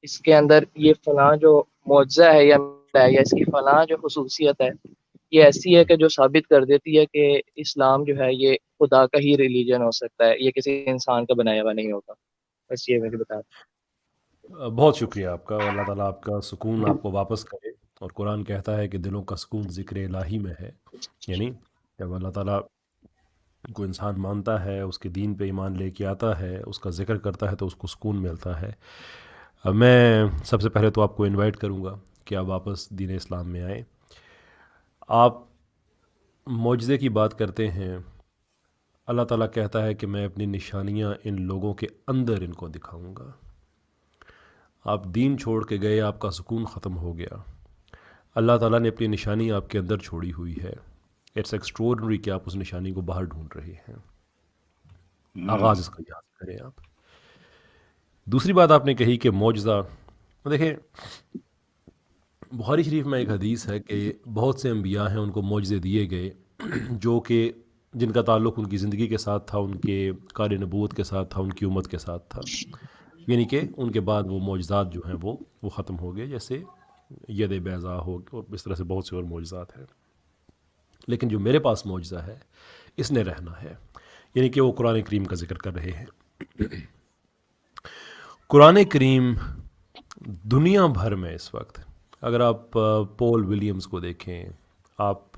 اس کے اندر یہ فلاں جو معجزہ ہے یا اس کی فلاں جو خصوصیت ہے یہ ایسی ہے کہ جو ثابت کر دیتی ہے کہ اسلام جو ہے یہ خدا کا ہی ریلیجن ہو سکتا ہے، یہ کسی انسان کا بنایا ہوا نہیں ہوتا. بس یہ مجھے بتا دیں. बहुत शुक्रिया आपका, और अल्लाह ताला आपका सुकून आपको वापस करे। और कुरान कहता है कि दिलों का सुकून ज़िक्र इलाही में है, यानी जब अल्लाह ताला को इंसान मानता है, उसके दीन पे ईमान लेके आता है, उसका ज़िक्र करता है, तो उसको सुकून मिलता है। मैं सबसे पहले तो आपको इनवाइट करूँगा कि आप वापस दीन इस्लाम में आएँ। आप मौजज़े की बात करते हैं, अल्लाह ताला कहता है कि मैं अपनी निशानियाँ इन लोगों के अंदर इनको दिखाऊंगा। आप दीन छोड़ के गए, आपका सुकून ख़त्म हो गया, अल्लाह ताला ने अपनी निशानी आपके अंदर छोड़ी हुई है। इट्स एक्स्ट्रॉर्डनरी कि आप उस निशानी को बाहर ढूंढ रहे हैं। आगाज़ इसका याद करें आप। दूसरी बात आपने कही कि मौजज़ा, देखें बुखारी शरीफ में एक हदीस है कि बहुत से अंबिया हैं उनको मौजज़े दिए गए जो कि जिनका ताल्लुक़ उनकी ज़िंदगी के साथ था, उनके कार नबूवत के साथ था, उनकी उम्मत के साथ था, यानी कि उनके बाद वो मौजज़ात जो हैं वो ख़त्म हो गए, जैसे यद बैज़ा हो और इस तरह से बहुत से और मौजज़ात हैं। लेकिन जो मेरे पास मौजज़ा है इसने रहना है, यानी कि वो कुरान करीम का ज़िक्र कर रहे हैं। कुरान करीम दुनिया भर में इस वक्त, अगर आप पॉल विलियम्स को देखें, आप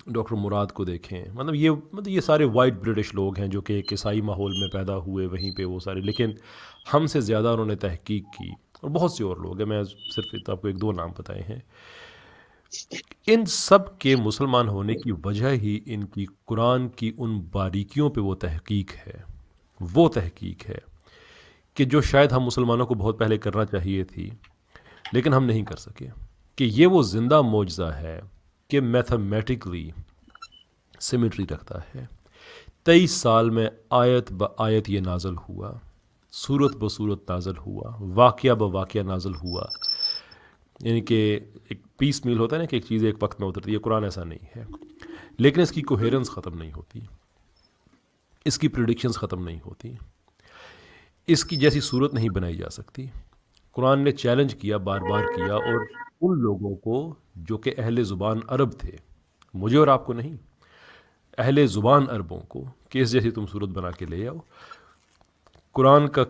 डॉक्टर मुराद को देखें, मतलब ये सारे वाइट ब्रिटिश लोग हैं जो कि एक ईसाई माहौल में पैदा हुए, वहीं पे वो सारे, लेकिन हमसे ज़्यादा उन्होंने तहकीक की, और बहुत से और लोग हैं, मैं सिर्फ आपको एक दो नाम बताए हैं। इन सब के मुसलमान होने की वजह ही इनकी कुरान की उन बारीकियों पे वो तहकीक है कि जो शायद हम मुसलमानों को बहुत पहले करना चाहिए थी, लेकिन हम नहीं कर सके, कि ये वो ज़िंदा मौजज़ा है कि मैथमेटिकली सिमेट्री रखता है। 23 साल में आयत ब आयत ये नाज़ल हुआ, सूरत ब सूरत नाज़ल हुआ, वाक़या ब वाक़या नाज़ल हुआ, यानी कि एक पीस मील होता है ना कि एक चीज़ एक वक्त में उतरती है। कुरान ऐसा नहीं है, लेकिन इसकी कोहेरेंस ख़त्म नहीं होती, इसकी प्रेडिक्शंस ख़त्म नहीं होती, इसकी जैसी सूरत नहीं बनाई जा सकती। कुरान ने चैलेंज किया, बार बार किया, और उन लोगों को जो कि अहले ज़ुबान अरब थे, मुझे और आपको नहीं, अहले ज़ुबान अरबों को, कि इस जैसी तुम सूरत बना के ले आओ। कुरान का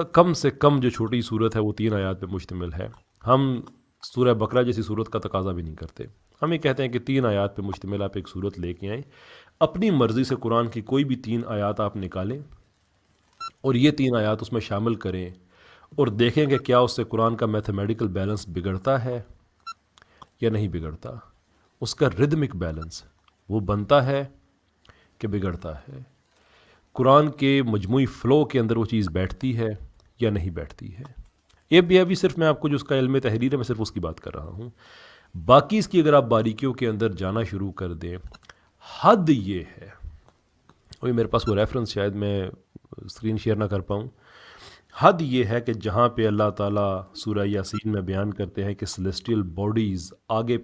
कम से कम जो छोटी सूरत है वो 3 आयात पे मुश्तमिल है। हम सूरह बकरा जैसी सूरत का तकाजा भी नहीं करते, हम ये कहते हैं कि 3 आयात पे मुश्तमिल आप एक सूरत लेके आएँ, अपनी मर्ज़ी से कुरान की कोई भी 3 आयात आप निकालें और ये 3 आयात उसमें शामिल करें, और देखें कि क्या उससे कुरान का मैथमेटिकल बैलेंस बिगड़ता है या नहीं बिगड़ता, उसका रिदमिक बैलेंस वो बनता है कि बिगड़ता है, कुरान के मजमूई फ़्लो के अंदर वो चीज़ बैठती है या नहीं बैठती है। ये भी अभी सिर्फ मैं आपको जो उसका इल्म तहरीर है, मैं सिर्फ उसकी बात कर रहा हूँ। बाकी इसकी अगर आप बारीकियों के अंदर जाना शुरू कर दें, हद ये है, अभी मेरे पास वो रेफरेंस शायद मैं स्क्रीन शेयर ना कर पाऊँ, हद ये है कि जहाँ पे अल्लाह ताला सूरह यासीन में बयान करते हैं कि सेलेस्टियल बॉडीज़ आगे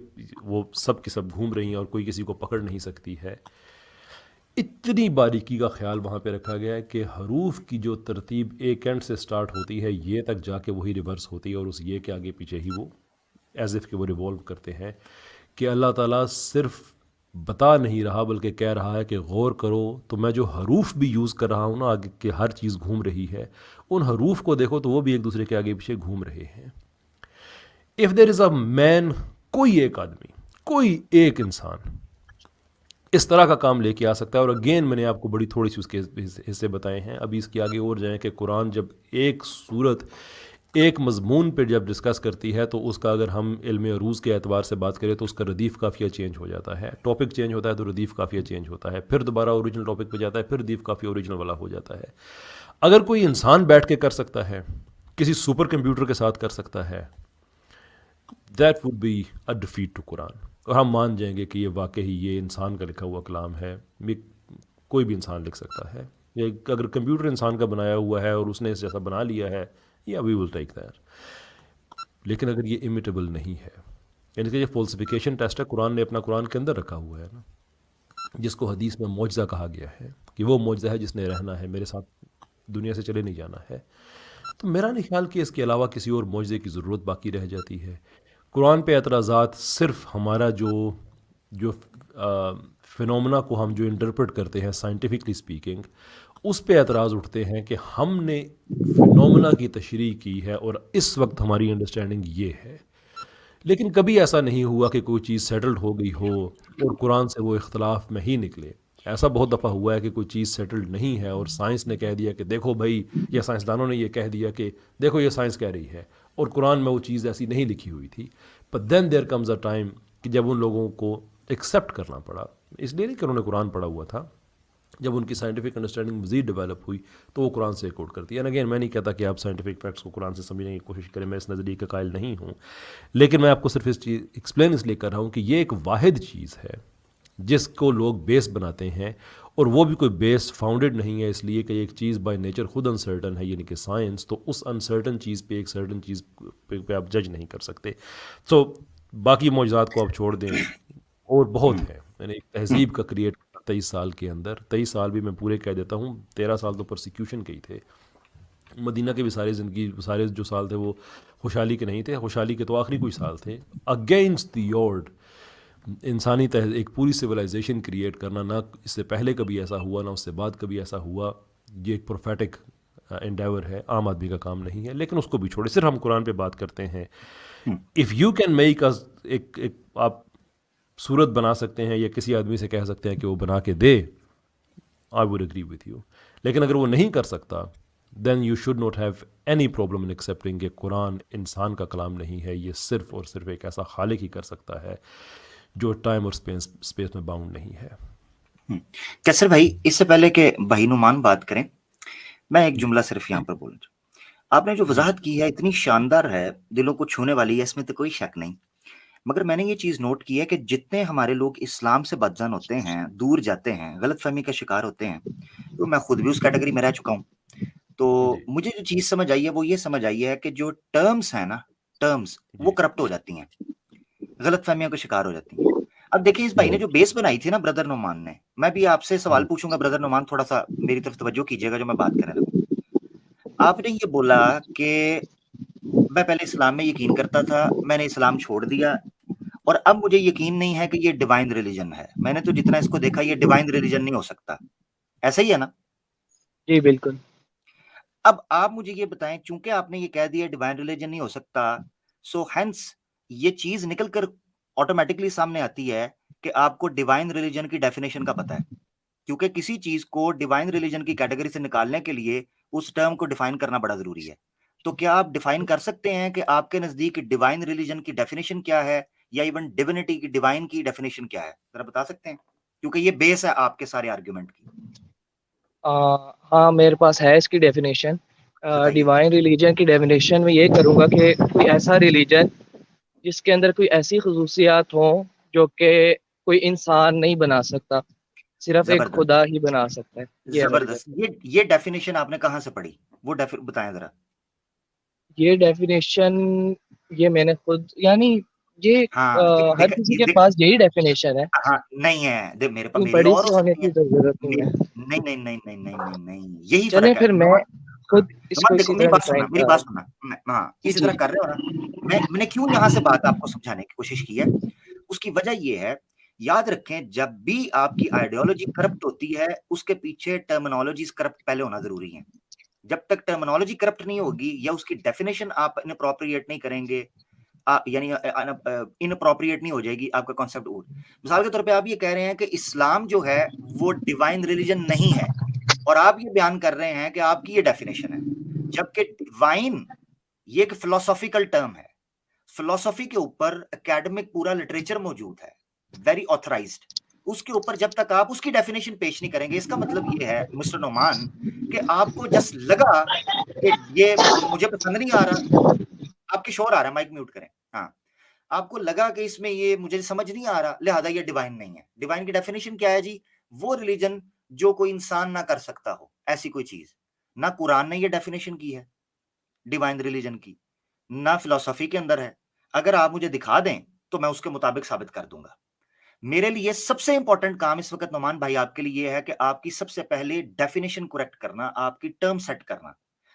वो सब की सब घूम रही हैं और कोई किसी को पकड़ नहीं सकती है, इतनी बारीकी का ख्याल वहाँ पे रखा गया है कि हरूफ की जो तरतीब एक एंड से स्टार्ट होती है, ये तक जाके वही रिवर्स होती है, और उस ये के आगे पीछे ही वो एज इफ़ के वो रिवॉल्व करते हैं, कि अल्लाह ताला सिर्फ बता नहीं रहा बल्कि कह रहा है कि गौर करो, तो मैं जो हरूफ भी यूज़ कर रहा हूँ ना, आगे कि हर चीज़ घूम रही है, उन हरूफ को देखो तो वो भी एक दूसरे के आगे पीछे घूम रहे हैं। If there is a man, कोई एक आदमी, कोई एक इंसान इस तरह का काम लेके आ सकता है, और अगेन मैंने आपको बड़ी थोड़ी सी उसके हिस्से बताए हैं, अभी इसके आगे और जाएं कि कुरान जब एक सूरत एक मजमून पर जब डिस्कस करती है, तो उसका अगर हम इल्म अरूज़ के एतबार से बात करें तो उसका रदीफ़ काफ़िया चेंज हो जाता है, टॉपिक चेंज होता है तो रदीफ़ काफ़िया चेंज होता है, फिर दोबारा ओरिजिनल टॉपिक पे जाता है, फिर रदीफ़ काफ़िया ओरिजिनल वाला हो जाता है। अगर कोई इंसान बैठ के कर सकता है, किसी सुपर कंप्यूटर के साथ कर सकता है, that would be a defeat to Quran, और हम मान जाएंगे कि ये वाकई ये इंसान का लिखा हुआ कलाम है, कोई भी इंसान लिख सकता है, ये अगर कंप्यूटर इंसान का बनाया हुआ है और उसने इस जैसा बना लिया है, या वी विल टेक दैट। लेकिन अगर ये इमिटेबल नहीं है, यानी कि ये फॉल्सिफिकेशन टेस्ट है, कुरान ने अपना कुरान के अंदर रखा हुआ है ना, जिसको हदीस में मौजज़ा कहा गया है कि वो मौजज़ा है जिसने रहना है, मेरे साथ दुनिया से चले नहीं जाना है, तो मेरा नहीं ख्याल कि इसके अलावा किसी और मौजज़े की ज़रूरत बाकी रह जाती है। कुरान पे एतराज़ात सिर्फ हमारा जो फिनोमेना को हम जो इंटरप्रेट करते हैं साइंटिफिकली स्पीकिंग, उस पे एतराज़ उठते हैं कि हमने फिनोमेना की तशरीह की है और इस वक्त हमारी अंडरस्टैंडिंग ये है। लेकिन कभी ऐसा नहीं हुआ कि कोई चीज़ सेटल्ड हो गई हो और कुरान से वो इख्तलाफ में ही निकले। ऐसा बहुत दफ़ा हुआ है कि कोई चीज़ सेटल्ड नहीं है और साइंस ने कह दिया कि देखो भाई, या साइंसदानों ने ये कह दिया कि देखो ये साइंस कह रही है, और कुरान में वो चीज़ ऐसी नहीं लिखी हुई थी। But then there comes a time कि जब उन लोगों को एक्सेप्ट करना पड़ा, इसलिए नहीं कि उन्होंने कुरान पढ़ा हुआ था, जब उनकी साइंटिफिक अंडरस्टैंडिंग मज़ीद डेवलप हुई तो वो कुरान से कोट करती है। एंड अगेन, मैं नहीं कहता कि आप साइंटिफिक फैक्ट्स को कुरान से समझने की कोशिश करें, मैं इस नज़रिए का कायल नहीं हूँ, लेकिन मैं आपको सिर्फ इस चीज़ एक्सप्लेन इसलिए कर रहा हूँ कि ये एक वाहिद चीज़ है जिसको लोग बेस बनाते हैं, और वो भी कोई बेस फाउंडेड नहीं है, इसलिए कि एक चीज़ बाय नेचर खुद अनसर्टन है, यानी कि साइंस, तो उस अनसर्टन चीज़ पे एक सर्टन चीज़ पे आप जज नहीं कर सकते। सो बाकी मौजूदात को आप छोड़ दें, और बहुत है। मैंने एक तहजीब का क्रिएट 23 साल के अंदर, 23 साल भी मैं पूरे कह देता हूँ, 13 साल तो परसिक्यूशन के ही थे। मदीना के भी सारी ज़िंदगी, सारे जो साल थे वो खुशहाली के नहीं थे, खुशहाली के तो आखिरी कुछ साल थे। अगेंस्ट द ऑड इंसानी एक पूरी सिविलाइजेशन क्रिएट करना, ना इससे पहले कभी ऐसा हुआ, ना उससे बाद कभी ऐसा हुआ। ये एक प्रोफेटिक एंडेवर है, आम आदमी का काम नहीं है। लेकिन उसको भी छोड़े, सिर्फ हम कुरान पे बात करते हैं। If you can make us, एक आप सूरत बना सकते हैं या किसी आदमी से कह सकते हैं कि वो बना के दे, I would agree with you. लेकिन अगर वो नहीं कर सकता, then you should not have any problem in accepting कि कुरान इंसान का कलाम नहीं है, ये सिर्फ और सिर्फ एक ऐसा खालिक ही कर सकता है जो टाइम और स्पेस में बाउंड नहीं है। कैसर भाई, इससे पहले कि भाई नुमान बात करें, मैं एक जुमला सिर्फ यहाँ पर बोलूँ। आपने जो वजाहत की है इतनी शानदार है, दिलों को छूने वाली है, इसमें तो कोई शक नहीं। मगर मैंने ये चीज नोट की है कि जितने हमारे लोग इस्लाम से बदजान होते हैं, दूर जाते हैं, गलतफहमी का शिकार होते हैं, तो मैं खुद भी उस कैटेगरी में रह चुका हूँ। तो मुझे जो चीज समझ आई है वो ये समझ आई है कि जो टर्म्स है ना, टर्म्स वो करप्ट हो जाती हैं, गलतफहमियों का शिकार हो जाती हैं। अब देखिए, इस भाई ने जो बेस बनाई थी ना ब्रदर नोमान ने, मैं भी आपसे सवाल पूछूंगा ब्रदर नोमान, थोड़ा सा मेरी तरफ तवज्जो कीजिएगा जो मैं बात करने लगूं। आपने ये बोला कि मैं पहले इस्लाम में यकीन करता था, मैंने इस्लाम छोड़ दिया, और अब मुझे यकीन नहीं है कि ये डिवाइन रिलीजन है। मैंने तो जितना इसको देखा, ये डिवाइन रिलीजन नहीं हो सकता। ऐसा ही है ना? जी बिल्कुल। अब आप मुझे ये बताएं, चूंकि आपने ये कह दिया डिवाइन रिलीजन नहीं हो सकता, सो हेंस ये चीज निकलकर ऑटोमेटिकली सामने आती है कि आपको डिवाइन रिलीजन की डेफिनेशन का पता है, क्योंकि किसी चीज को डिवाइन रिलीजन की कैटेगरी से निकालने के लिए उस टर्म को डिफाइन करना बड़ा जरूरी है। तो क्या आप डिफाइन कर सकते हैं कि आपके नजदीक डिवाइन रिलीजन की डेफिनेशन क्या है, या इवन डिविनिटी की, डिवाइन की डेफिनेशन क्या है? जरा बता सकते हैं, क्योंकि ये बेस है आपके सारे आर्गुमेंट की। हाँ, मेरे पास है इसकी डेफिनेशन। डिवाइन रिलीजन की डेफिनेशन में ये करूँगा कि कोई ऐसा रिलीजन जिसके अंदर कोई ऐसी खसूसियात हो जो कि कोई इंसान नहीं बना सकता, सिर्फ एक खुदा ही बना सकता है। जबरदस्त। ये डेफिनेशन आपने कहाँ से पढ़ी, वो बताएं जरा। ये डेफिनेशन ये मैंने खुद, यानी ये हाँ, हर किसी के पास यही डेफिनेशन है। हाँ, नहीं है, देख मेरे पास, मेरी बड़ी और से होने की जरूरत नहीं है। नहीं नहीं नहीं नहीं नहीं नहीं नहीं, यही चले फर्क फिर है। मैं खुद इसको देखो, मेरी बात सुनना, मेरी बात सुनना। हाँ, इसी तरह कर रहे हो ना। मैंने क्यों यहाँ से बात आपको समझाने की कोशिश की है, उसकी वजह ये है, याद रखें, जब भी आपकी आइडियोलॉजी करप्ट होती है, उसके पीछे टर्मिनोलॉजीज करप्ट पहले होना जरूरी है। जब तक टर्मिनोलॉजी करप्ट नहीं होगी, या उसकी डेफिनेशन आप इनअप्रोप्रिएट नहीं करेंगे, यानी इनअप्रोप्रिएट नहीं हो जाएगी आपका कॉन्सेप्ट। मिसाल के तौर पे आप ये कह रहे हैं कि इस्लाम जो है वो डिवाइन रिलीजन नहीं है, और आप ये बयान कर रहे हैं कि आपकी ये डेफिनेशन है, जबकि डिवाइन ये एक फिलोसॉफिकल टर्म है। फिलोसॉफी के ऊपर एकेडमिक पूरा लिटरेचर मौजूद है, वेरी ऑथराइज्ड। उसके ऊपर जब तक आप उसकी डेफिनेशन पेश नहीं करेंगे, इसका मतलब ये है मिस्टर नोमान कि आपको जस्ट लगा कि ये मुझे पसंद नहीं आ रहा, आपके शोर आ रहा है, माइक म्यूट करें। हाँ, आपको लगा कि इसमें ये मुझे समझ नहीं आ रहा, लिहाजा ये डिवाइन नहीं है। डिवाइन की डेफिनेशन क्या है जी? वो रिलीजन जो कोई इंसान ना कर सकता हो, ऐसी कोई चीज। ना कुरान ने ये डेफिनेशन की है डिवाइन रिलीजन की, ना फिलोसॉफी के अंदर है। अगर आप मुझे दिखा दें तो मैं उसके मुताबिक साबित कर दूंगा। मेरे लिए सबसे इंपॉर्टेंट काम इस वक्त नोमान भाई आपके लिए यह है कि आपकी सबसे पहले डेफिनेशन करेक्ट करना, आपकी टर्म सेट करना।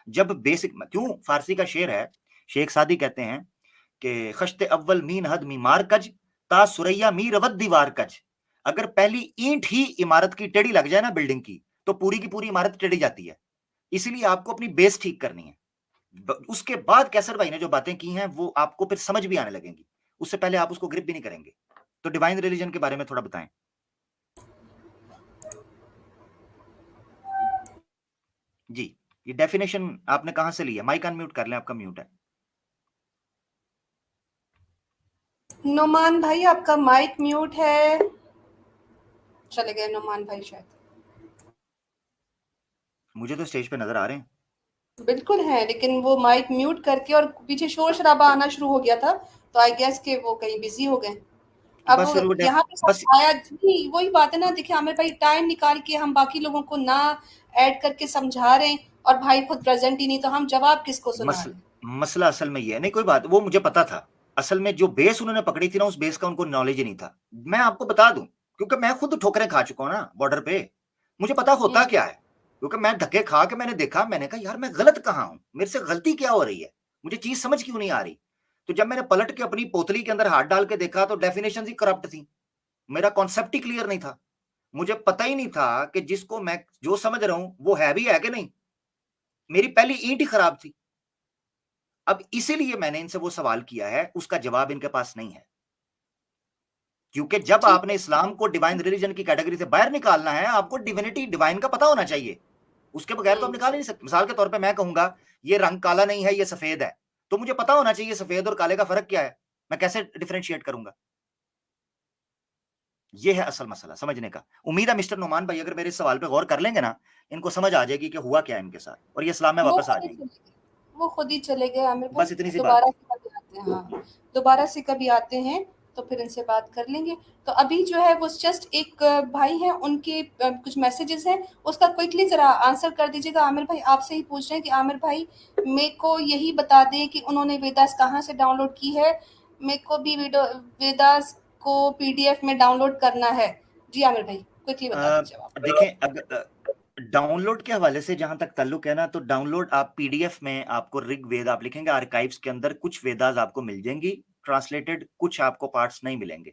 जब बेसिक, क्यों, फारसी का शेर है, शेख सादी कहते हैं कि खश्ते अव्वल मीन हद मीमार कज, ता सुरैया मीर अवद दीवार कज। अगर पहली ईंट ही इमारत की टेढ़ी लग जाए ना, बिल्डिंग की, तो पूरी की पूरी इमारत टेढ़ी जाती है। इसीलिए आपको अपनी बेस ठीक करनी है। उसके बाद कैसर भाई ने जो बातें की हैं वो आपको फिर समझ भी आने लगेंगी, उससे पहले आप उसको ग्रिप भी नहीं करेंगे। तो डिवाइन रिलीजन के बारे में थोड़ा बताएं। जी, ये डेफिनेशन आपने कहां से ली है? माइक अनम्यूट कर लें, आपका म्यूट है। नोमान भाई आपका माइक म्यूट है, चले गए नोमान भाई शायद। मुझे तो स्टेज पे नजर आ रहे हैं। बिल्कुल है, लेकिन वो माइक म्यूट करके और पीछे शोर शराबा आना शुरू हो गया था, तो आई गेस कि वो कहीं बिजी हो गए। अब बस फिर वो यहाँ पे बस समझाया जी, वही बात है ना। देखिए आमिर भाई टाइम निकाल के हम बाकी लोगों को ना ऐड करके समझा रहे हैं और भाई खुद प्रेजेंट ही नहीं, तो हम जवाब किसको सुना रहे हैं? मसला असल में ये है, नहीं कोई बात, वो मुझे पता था। असल में जो बेस उन्होंने पकड़ी थी ना, उस बेस का उनको नॉलेज ही नहीं था। मैं आपको बता दूं, क्योंकि मैं खुद ठोकरें खा चुका हूं ना बॉर्डर पे, मुझे पता होता क्या है। क्योंकि मैं धक्के खा के मैंने देखा, मैंने कहा यार मैं गलत कहाँ हूं, मेरे से गलती क्या हो रही है, मुझे चीज समझ क्यों नहीं आ रही। तो जब मैंने पलट के अपनी पोतली के अंदर हाथ डाल के देखा तो डेफिनेशन ही करप्ट थी, मेरा कॉन्सेप्ट ही क्लियर नहीं था। मुझे पता ही नहीं था कि जिसको मैं जो समझ रहा हूं वो है भी है कि नहीं। मेरी पहली ईंट ही खराब थी। अब इसीलिए मैंने इनसे वो सवाल किया है, उसका जवाब इनके पास नहीं है। क्योंकि जब आपने इस्लाम को डिवाइन रिलीजन की कैटेगरी से बाहर निकालना है, आपको डिविनिटी डिवाइन का पता होना चाहिए, उसके बगैर तो आप निकाल ही नहीं सकते। मिसाल के तौर पे मैं कहूंगा ये रंग काला नहीं है, ये सफेद है, तो मुझे पता होना चाहिए सफेद और काले का फर्क क्या है। मैं कैसे डिफरेंशिएट करूंगा? ये है असल मसला समझने का। उम्मीद है मिस्टर नोमान भाई अगर मेरे सवाल पे गौर कर लेंगे ना, इनको समझ आ जाएगी कि हुआ क्या है इनके साथ, और ये इस्लाम में वापस आ जाएंगे। वो खुद ही चले गए आमिर भाई, बस इतनी सी दोबारा बात से कभी आते हैं। हाँ, दोबारा से कभी आते हैं तो फिर इनसे बात कर लेंगे। तो अभी जो है वो जस्ट एक भाई हैं, उनके कुछ मैसेजेस हैं, उसका क्विकली जरा आंसर कर दीजिएगा। आमिर भाई आपसे ही पूछ रहे हैं कि आमिर भाई मेरे को यही बता दें कि उन्होंने वेदास कहाँ से डाउनलोड की है, मेरे को भी वेदास को पीडीएफ में डाउनलोड करना है। जी आमिर भाई क्विकली बता दीजिए आप। देखें, अगर डाउनलोड के हवाले से जहां तक ताल्लुक है ना, तो डाउनलोड आप पीडीएफ में आपको ऋग वेद आप लिखेंगे आर्काइव्स के अंदर, कुछ वेदास आपको मिल जाएंगी ट्रांसलेटेड, कुछ आपको पार्ट्स नहीं मिलेंगे।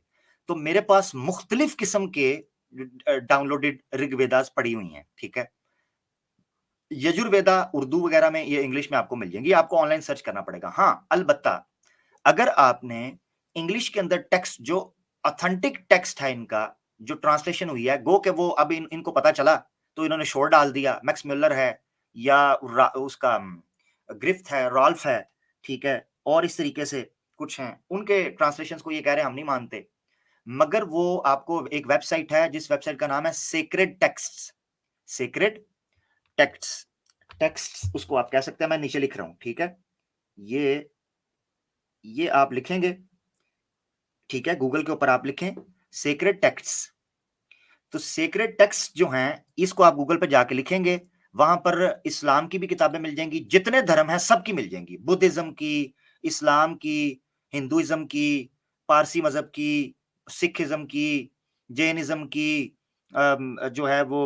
तो मेरे पास मुख्तलिफ किस्म के डाउनलोडेड ऋग वेदास पड़ी हुई हैं, ठीक है। यजुर्वेदा उर्दू वगैरह में, ये इंग्लिश में आपको मिल जाएंगी, आपको ऑनलाइन सर्च करना पड़ेगा। हाँ अलबत्ता अगर आपने इंग्लिश के अंदर टेक्स्ट जो ऑथेंटिक टेक्स्ट है इनका, जो ट्रांसलेशन हुई है, गो के वो अब इनको पता चला तो इन्होंने शोर डाल दिया, मैक्स मिलर है या उसका ग्रिफ्थ है, रॉल्फ है, ठीक है, और इस तरीके से कुछ हैं, उनके ट्रांसलेशंस को ये कह रहे हैं हम नहीं मानते। मगर वो आपको एक वेबसाइट है जिस वेबसाइट का नाम है sacred texts, sacred texts, texts उसको आप कह सकते हैं, मैं नीचे लिख रहा हूं, ठीक है। ये आप लिखेंगे, ठीक है, गूगल के ऊपर आप लिखें सेक्रेड टेक्स्ट्स। तो सेक्रेड टेक्स्ट जो हैं इसको आप गूगल पे जाके लिखेंगे, वहां पर इस्लाम की भी किताबें मिल जाएंगी, जितने धर्म हैं सबकी मिल जाएंगी, बुद्धिज्म की, इस्लाम की, हिंदुइज्म की, पारसी मजहब की, सिखिज्म की, जैनिज्म की, जो है वो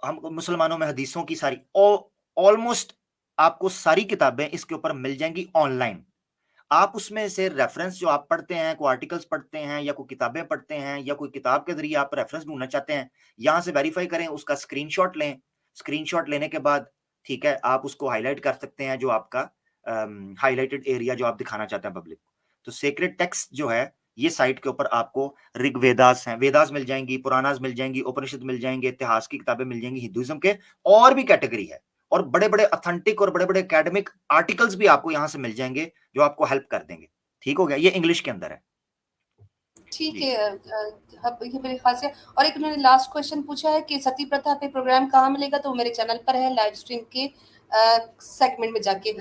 हम मुसलमानों में हदीसों की सारी, ऑलमोस्ट आपको सारी किताबें इसके ऊपर मिल जाएंगी ऑनलाइन। आप उसमें से रेफरेंस जो आप पढ़ते हैं, कोई आर्टिकल्स पढ़ते हैं या कोई किताबें पढ़ते हैं या कोई किताब के जरिए आप रेफरेंस ढूंढना चाहते हैं, यहां से वेरीफाई करें, उसका स्क्रीनशॉट लें। स्क्रीनशॉट लेने के बाद ठीक है, आप उसको हाईलाइट कर सकते हैं, जो आपका हाईलाइटेड एरिया जो आप दिखाना चाहते हैं पब्लिक। तो सेक्रेड टेक्स्ट जो है ये साइट के ऊपर आपको ऋग वेदास हैं, वेदास मिल जाएंगी, पुराणास मिल जाएंगी, उपनिषद मिल जाएंगे, इतिहास की किताबें मिल जाएंगी, हिंदुइज्म के और भी कैटेगरी है, और बड़े बड़े ऑथेंटिक और बड़े बड़े एकेडमिक आर्टिकल्स भी आपको यहां से मिल जाएंगे जो आपको हेल्प कर देंगे। ठीक हो गया, ये इंग्लिश के अंदर है। ठीक है, अब ये मेरे ख्याल से। और एक उन्होंने लास्ट क्वेश्चन पूछा है कि सती प्रथा पे प्रोग्राम कहाँ मिलेगा, तो मेरे चैनल पर है, लाइव स्ट्रीम के सेगमेंट में जाके।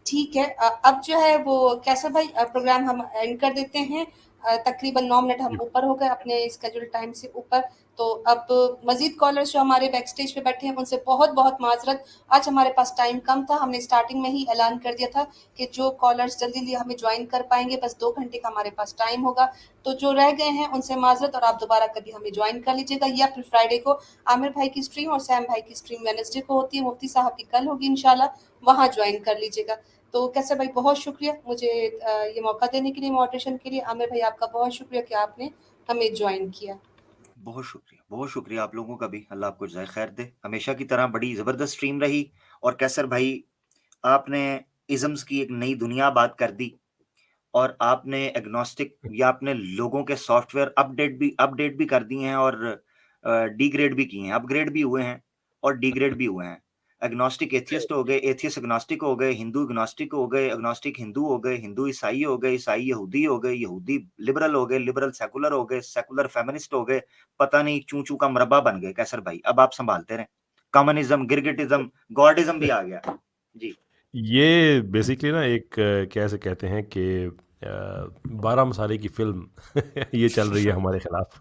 ठीक है, अब जो है वो कैसा भाई प्रोग्राम हम एंड कर देते हैं, तकरीबन 9 मिनट हम ऊपर हो गए अपने स्केड्यूल टाइम से ऊपर। तो अब मजीद कॉलर्स जो हमारे बैक स्टेज पे बैठे हैं उनसे बहुत बहुत माजरत, आज हमारे पास टाइम कम था, हमने स्टार्टिंग में ही ऐलान कर दिया था कि जो कॉलर्स जल्दी हमें ज्वाइन कर पाएंगे, बस 2 घंटे का हमारे पास टाइम होगा। तो जो रह गए हैं उनसे माजरत, और आप दोबारा कभी हमें ज्वाइन कर लीजिएगा, या फिर फ्राइडे को आमिर भाई की स्ट्रीम और सैम भाई की स्ट्रीम वेडनेसडे को होती है, मुफ्ती साहब की कल होगी इंशाल्लाह, वहाँ ज्वाइन कर लीजिएगा। तो कैसे भाई बहुत शुक्रिया मुझे ये मौका देने के लिए, मॉडरेशन के लिए। आमिर भाई आपका बहुत शुक्रिया कि आपने हमें ज्वाइन किया। بہت شکریہ آپ لوگوں کا بھی. اللہ آپ کو جزائے خیر دے. ہمیشہ کی طرح بڑی زبردست اسٹریم رہی. اور کیسر بھائی آپ نے ازمز کی ایک نئی دنیا بات کر دی, اور آپ نے ایگنوسٹک یا آپ نے لوگوں کے سافٹ ویئر اپ ڈیٹ بھی کر دیے ہیں, اور ڈی گریڈ بھی کیے ہیں. اپ گریڈ بھی ہوئے ہیں اور ڈی گریڈ بھی ہوئے ہیں. ایگنوسٹک ایتھیسٹ ہو گئے, ایتھیسٹ ایگنوسٹک ہو گئے, ہندو ایگنوسٹک ہو گئے, ایگنوسٹک ہندو ہو گئے, ہندو عیسائی ہو گئے, عیسائی یہودی ہو گئے, یہودی لبرل ہو گئے, لبرل سیکولر ہو گئے, سیکولر فیمنسٹ ہو گئے. پتہ نہیں چوں چوں کا مربع بن گئے. کیسر بھائی اب آپ سنبھالتے رہیں. کمنزم, گرگٹزم, گاڈزم بھی آ گیا. جی یہ بیسکلی نا ایک کیسے کہتے ہیں کہ 12 مسالے کی فلم یہ چل رہی ہے ہمارے خلاف.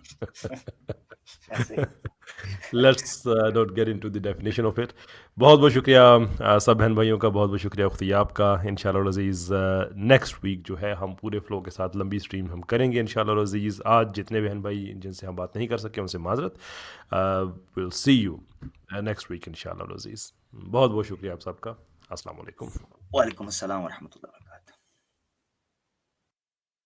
Let's not get into the definition of it. بہت بہت شکریہ سب بہن بھائیوں کا, بہت بہت شکریہ اختیاب کا. انشاءاللہ العزیز نیکسٹ ویک جو ہے ہم پورے فلو کے ساتھ لمبی اسٹریم ہم کریں گے انشاءاللہ العزیز. آج جتنے بہن بھائی جن سے ہم بات نہیں کر سکے ان سے معذرت. ول سی یو نیکسٹ ویک انشاءاللہ العزیز. بہت بہت شکریہ آپ سب کا. السلام علیکم. وعلیکم السلام ورحمۃ اللہ.